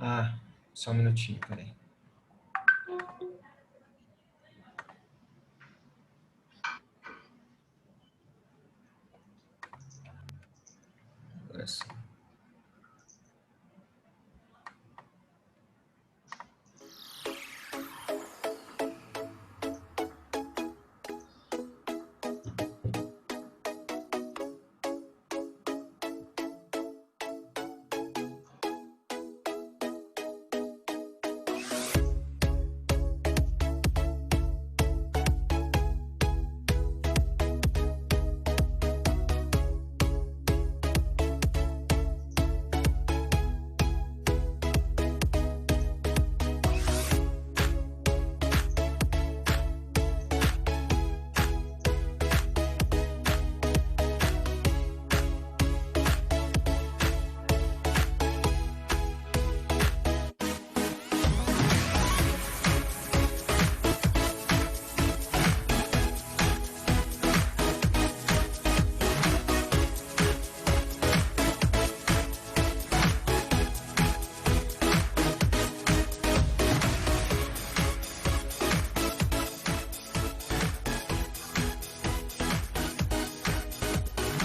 Ah, só um minutinho, peraí. Agora sim.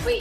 Oi.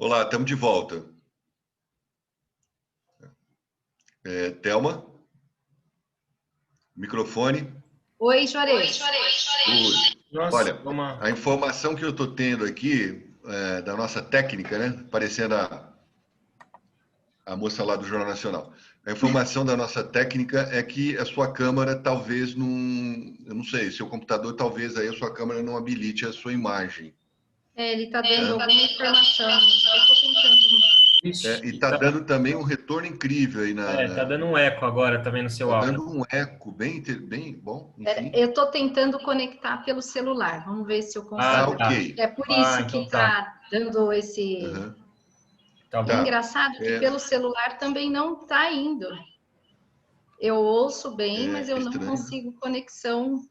Olá, estamos de volta. Thelma? Microfone? Oi, Juarez. Nossa, Olha, a informação que eu estou tendo aqui da nossa técnica, né? Parecendo a moça lá do Jornal Nacional. A informação da nossa técnica é que a sua câmera talvez não... Eu não sei, seu computador talvez aí a sua câmera não habilite a sua imagem. Ele está dando alguma informação. Eu estou tentando. Ixi, E está dando também um retorno incrível aí tá dando um eco agora também no seu áudio. Está dando um eco bem bom. Enfim. Eu estou tentando conectar pelo celular. Vamos ver se eu consigo. Ok. É por isso que então está dando esse... Uhum. Tá bom. Engraçado que pelo celular também não está indo. Eu ouço bem, mas eu não consigo conexão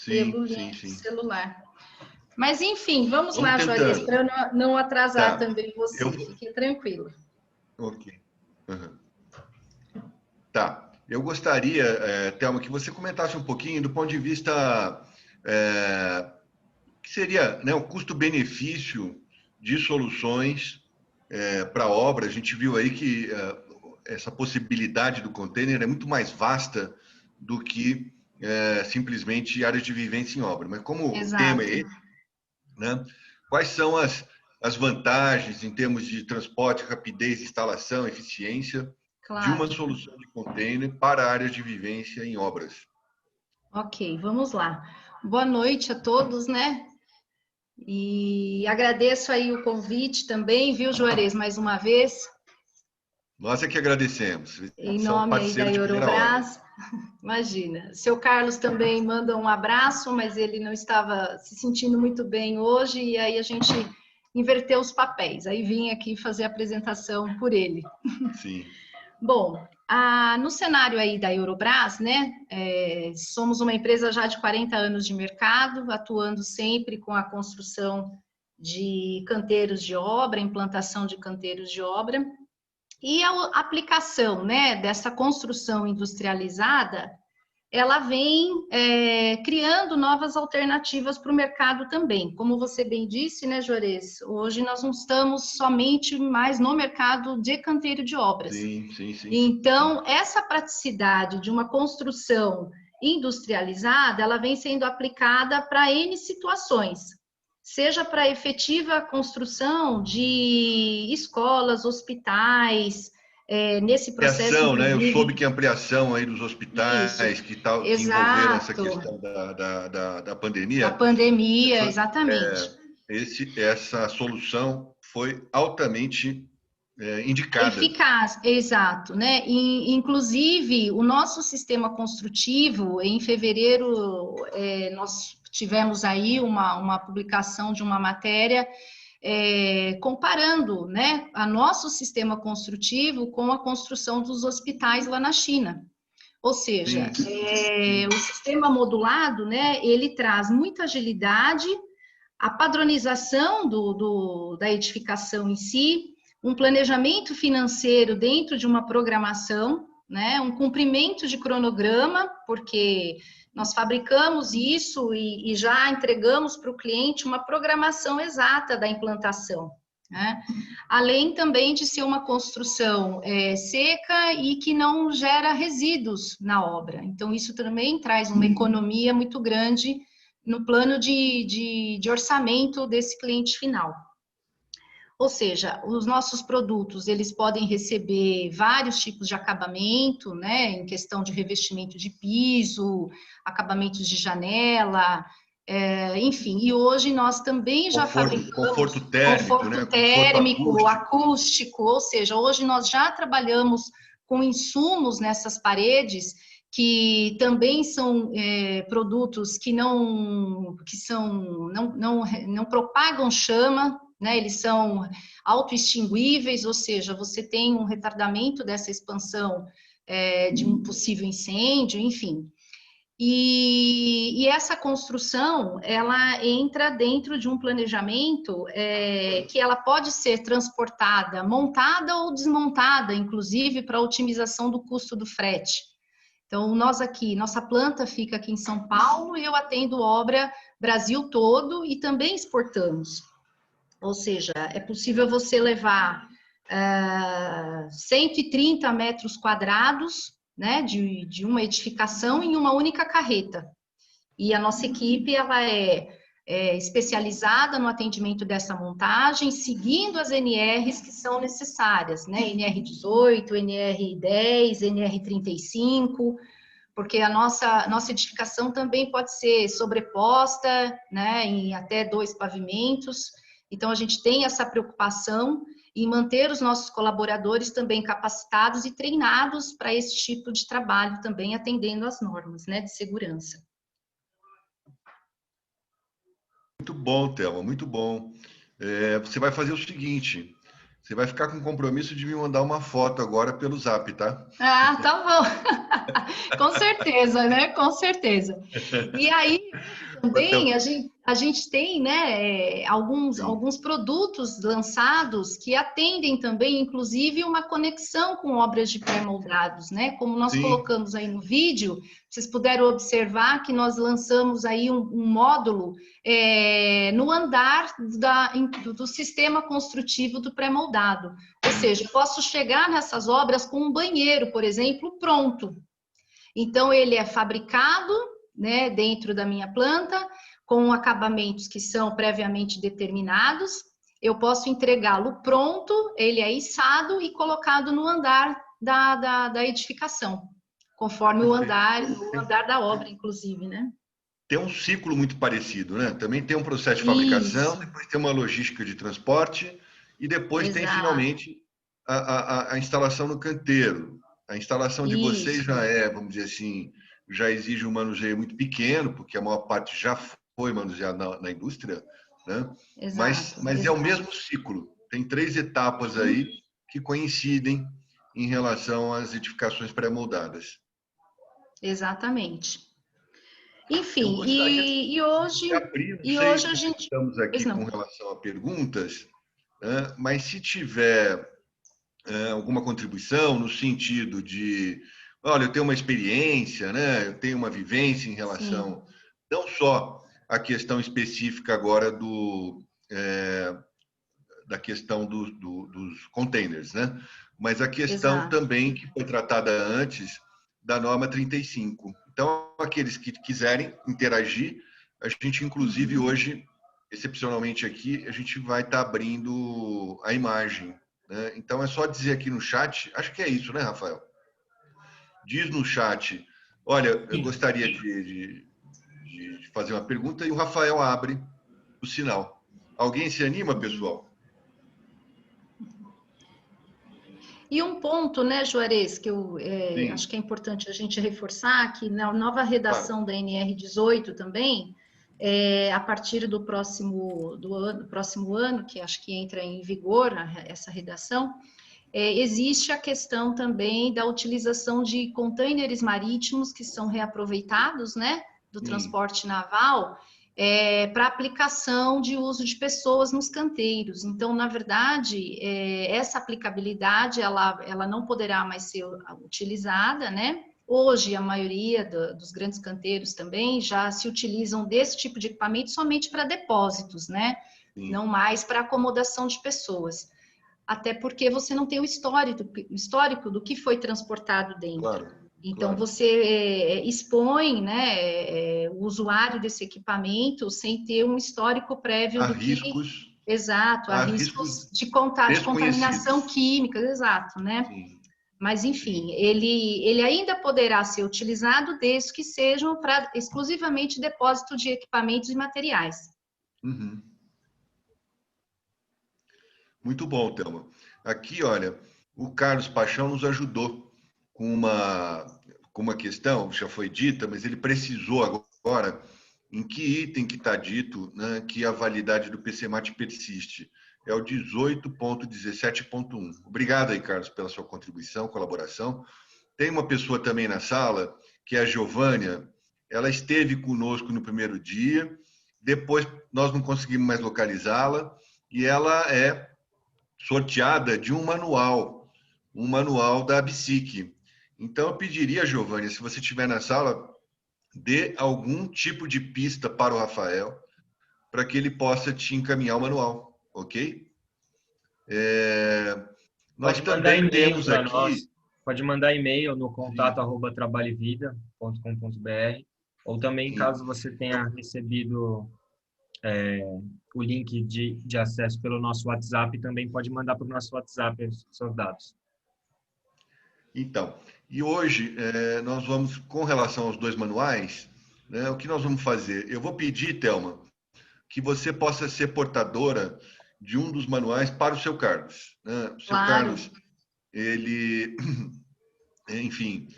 pelo link celular. Mas, enfim, vamos lá, Juarez, para eu não atrasar também você. Fique tranquilo. Ok. Uhum. Tá. Eu gostaria, Thelma, que você comentasse um pouquinho do ponto de vista que seria, né, o custo-benefício de soluções para a obra. A gente viu aí que essa possibilidade do container é muito mais vasta do que simplesmente áreas de vivência em obra. Mas como o tema é esse, né, quais são as vantagens em termos de transporte, rapidez, instalação, eficiência de uma solução de container para áreas de vivência em obras? Ok, vamos lá. Boa noite a todos, né? E agradeço aí o convite também, viu, Juarez, mais uma vez. Nós é que agradecemos. Em nome aí da Eurobras. Imagina. Seu Carlos também manda um abraço, mas ele não estava se sentindo muito bem hoje, e aí a gente inverteu os papéis. Aí vim aqui fazer a apresentação por ele. Sim. Bom, no cenário aí da Eurobras, né, somos uma empresa já de 40 anos de mercado, atuando sempre com a construção de canteiros de obra, implantação de canteiros de obra, E a aplicação, né, dessa construção industrializada, ela vem criando novas alternativas para o mercado também. Como você bem disse, né, Juarez? Hoje nós não estamos somente mais no mercado de canteiro de obras. Sim. Então, essa praticidade de uma construção industrializada, ela vem sendo aplicada para N situações, seja para efetiva construção de escolas, hospitais, nesse processo... Ampliação, né? Eu soube que a ampliação aí dos hospitais que envolveram essa questão da pandemia. Da pandemia, exatamente. Essa solução foi altamente indicada. Eficaz, exato, né? Inclusive, o nosso sistema construtivo, em fevereiro, nós tivemos aí uma publicação de uma matéria comparando, né, a nosso sistema construtivo com a construção dos hospitais lá na China. Ou seja, o sistema modulado, né, ele traz muita agilidade, a padronização da edificação em si, um planejamento financeiro dentro de uma programação, né, um cumprimento de cronograma, porque nós fabricamos isso e já entregamos para o cliente uma programação exata da implantação, né? Além também de ser uma construção seca e que não gera resíduos na obra. Então, isso também traz uma economia muito grande no plano de orçamento desse cliente final. Ou seja, os nossos produtos, eles podem receber vários tipos de acabamento, né, em questão de revestimento de piso, acabamentos de janela, enfim. E hoje nós também já fabricamos conforto térmico, né? Térmico, conforto acústico, ou seja, hoje nós já trabalhamos com insumos nessas paredes que também são produtos que não propagam chama, né? Eles são autoextinguíveis, ou seja, você tem um retardamento dessa expansão de um possível incêndio, enfim. E essa construção, ela entra dentro de um planejamento que ela pode ser transportada, montada ou desmontada, inclusive para otimização do custo do frete. Então, nossa planta fica aqui em São Paulo e eu atendo obra Brasil todo e também exportamos. Ou seja, é possível você levar 130 metros quadrados, né, de uma edificação em uma única carreta. E a nossa equipe ela é especializada no atendimento dessa montagem, seguindo as NRs que são necessárias, né, NR18, NR10, NR35, porque a nossa edificação também pode ser sobreposta, né, em até 2 pavimentos. Então, a gente tem essa preocupação em manter os nossos colaboradores também capacitados e treinados para esse tipo de trabalho, também atendendo às normas, né, de segurança. Muito bom, Thelma, muito bom. Você vai fazer o seguinte, você vai ficar com o compromisso de me mandar uma foto agora pelo Zap, tá? Ah, tá bom. Com certeza, né? Com certeza. E aí, também, a gente tem, né, alguns produtos lançados que atendem também, inclusive, uma conexão com obras de pré-moldados, né? Como nós colocamos aí no vídeo, vocês puderam observar que nós lançamos aí um módulo no andar do sistema construtivo do pré-moldado. Ou seja, eu posso chegar nessas obras com um banheiro, por exemplo, pronto. Então, ele é fabricado, né, dentro da minha planta, com acabamentos que são previamente determinados. Eu posso entregá-lo pronto, ele é içado e colocado no andar da edificação, conforme o andar da obra, inclusive, né? Tem um ciclo muito parecido, né? Também tem um processo de fabricação, depois tem uma logística de transporte e depois tem, finalmente, a instalação no canteiro. A instalação de vocês já vamos dizer assim, já exige um manuseio muito pequeno, porque a maior parte já foi manuseada na indústria, né? Mas é o mesmo ciclo. Tem 3 etapas aí que coincidem em relação às edificações pré-moldadas. Exatamente. Enfim, e hoje a gente... Estamos aqui com relação a perguntas, né? Mas se tiver alguma contribuição no sentido de, olha, eu tenho uma experiência, né? Eu tenho uma vivência em relação, não só a questão específica agora da questão dos containers, né? Mas a questão também que foi tratada antes da norma 35. Então, aqueles que quiserem interagir, a gente, inclusive, hoje, excepcionalmente aqui, a gente vai estar abrindo a imagem, né? Então, é só dizer aqui no chat, acho que é isso, né, Rafael? Diz no chat, olha, eu gostaria de fazer uma pergunta, e o Rafael abre o sinal. Alguém se anima, pessoal? E um ponto, né, Juarez, que eu acho que é importante a gente reforçar, que na nova redação da NR18 também, a partir do próximo ano, que acho que entra em vigor essa redação, existe a questão também da utilização de contêineres marítimos que são reaproveitados, né, do transporte naval, para aplicação de uso de pessoas nos canteiros. Então, na verdade, essa aplicabilidade, ela não poderá mais ser utilizada, né? Hoje, a maioria dos grandes canteiros também já se utilizam desse tipo de equipamento somente para depósitos, né? Não mais para acomodação de pessoas. Até porque você não tem o histórico do que foi transportado dentro. Claro. Então, você expõe, né, o usuário desse equipamento sem ter um histórico prévio há riscos. Exato, há riscos de contaminação química, exato, né? Sim. Mas, enfim, ele ainda poderá ser utilizado desde que sejam para exclusivamente depósito de equipamentos e materiais. Muito bom, Thelma. Aqui, olha, o Carlos Paixão nos ajudou com uma questão, já foi dita, mas ele precisou agora em que item que está dito, né, que a validade do PCMAT persiste. É o 18.17.1. Obrigado aí, Carlos, pela sua contribuição, colaboração. Tem uma pessoa também na sala, que é a Giovânia. Ela esteve conosco no primeiro dia, depois nós não conseguimos mais localizá-la, e ela é sorteada de um manual da ABSIC. Então, eu pediria, Giovânia, se você estiver na sala, dê algum tipo de pista para o Rafael, para que ele possa te encaminhar o manual, ok? Nós também temos aqui... Nós. Pode mandar e-mail no contato@trabalhevida.com.br, ou também, caso você tenha recebido o link de acesso pelo nosso WhatsApp, também pode mandar para o nosso WhatsApp os seus dados. Então, e hoje nós vamos, com relação aos dois manuais, né, o que nós vamos fazer? Eu vou pedir, Thelma, que você possa ser portadora de um dos manuais para o seu Carlos. Né? O seu Carlos, ele, enfim,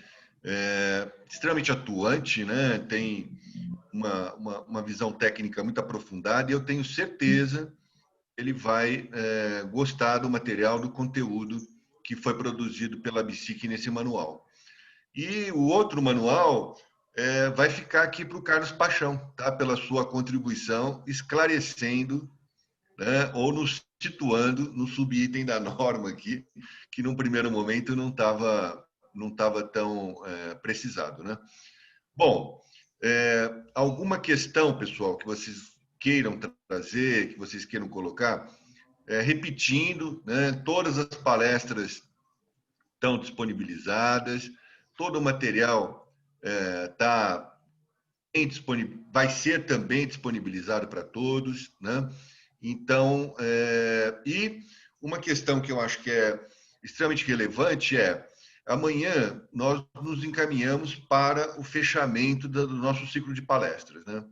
extremamente atuante, né? Tem uma visão técnica muito aprofundada, e eu tenho certeza que ele vai gostar do material, do conteúdo que foi produzido pela ABSIC nesse manual. E o outro manual vai ficar aqui para o Carlos Paixão, tá? Pela sua contribuição, esclarecendo, né, ou nos situando no subitem da norma aqui, que num primeiro momento não estava tão precisado, né? Bom, alguma questão, pessoal, que vocês queiram trazer, que vocês queiram colocar? Repetindo, né, todas as palestras estão disponibilizadas, todo o material vai ser também disponibilizado para todos, né? Então, e uma questão que eu acho que é extremamente relevante amanhã nós nos encaminhamos para o fechamento do nosso ciclo de palestras, né?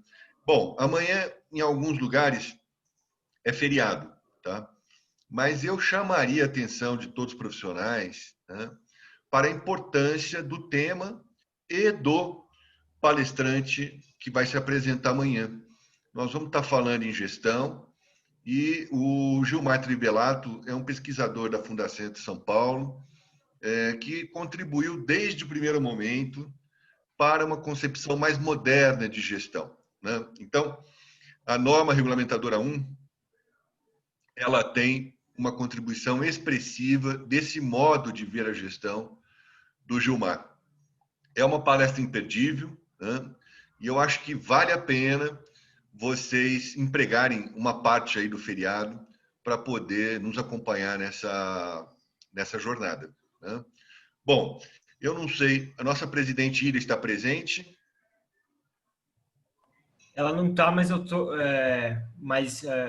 Bom, amanhã, em alguns lugares, é feriado, tá? Mas eu chamaria a atenção de todos os profissionais, né, para a importância do tema e do palestrante que vai se apresentar amanhã. Nós vamos estar falando em gestão, e o Gilmar Tribelato é um pesquisador da Fundação de São Paulo, que contribuiu desde o primeiro momento para uma concepção mais moderna de gestão, né? Então, a norma regulamentadora 1, ela tem uma contribuição expressiva desse modo de ver a gestão do Gilmar. É uma palestra imperdível, né? E eu acho que vale a pena vocês empregarem uma parte aí do feriado para poder nos acompanhar nessa jornada, né? Bom, eu não sei, a nossa presidente Ira está presente? Ela não está, mas eu tô.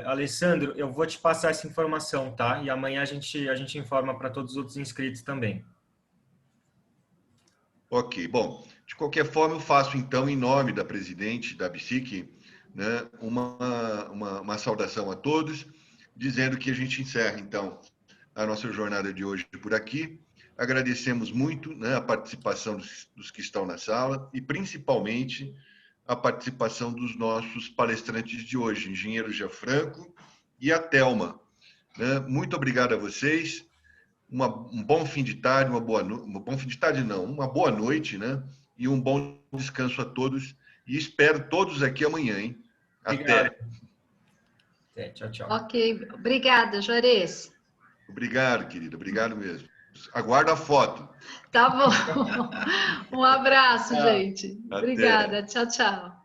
Alessandro, eu vou te passar essa informação, tá? E amanhã a gente informa para todos os outros inscritos também. Ok, bom, de qualquer forma eu faço então, em nome da presidente da BSIC, né, uma saudação a todos, dizendo que a gente encerra então a nossa jornada de hoje por aqui. Agradecemos muito, né, a participação dos que estão na sala e principalmente a participação dos nossos palestrantes de hoje, engenheiro Gianfranco e a Thelma, né? Muito obrigado a vocês. Um bom fim de tarde, uma boa noite, né? E um bom descanso a todos. E espero todos aqui amanhã, hein? Até. Tchau, tchau. Ok, obrigada, Juarez. Obrigado, querida. Obrigado mesmo. Aguardo a foto. Tá bom. Um abraço, gente. Obrigada. Tchau, tchau.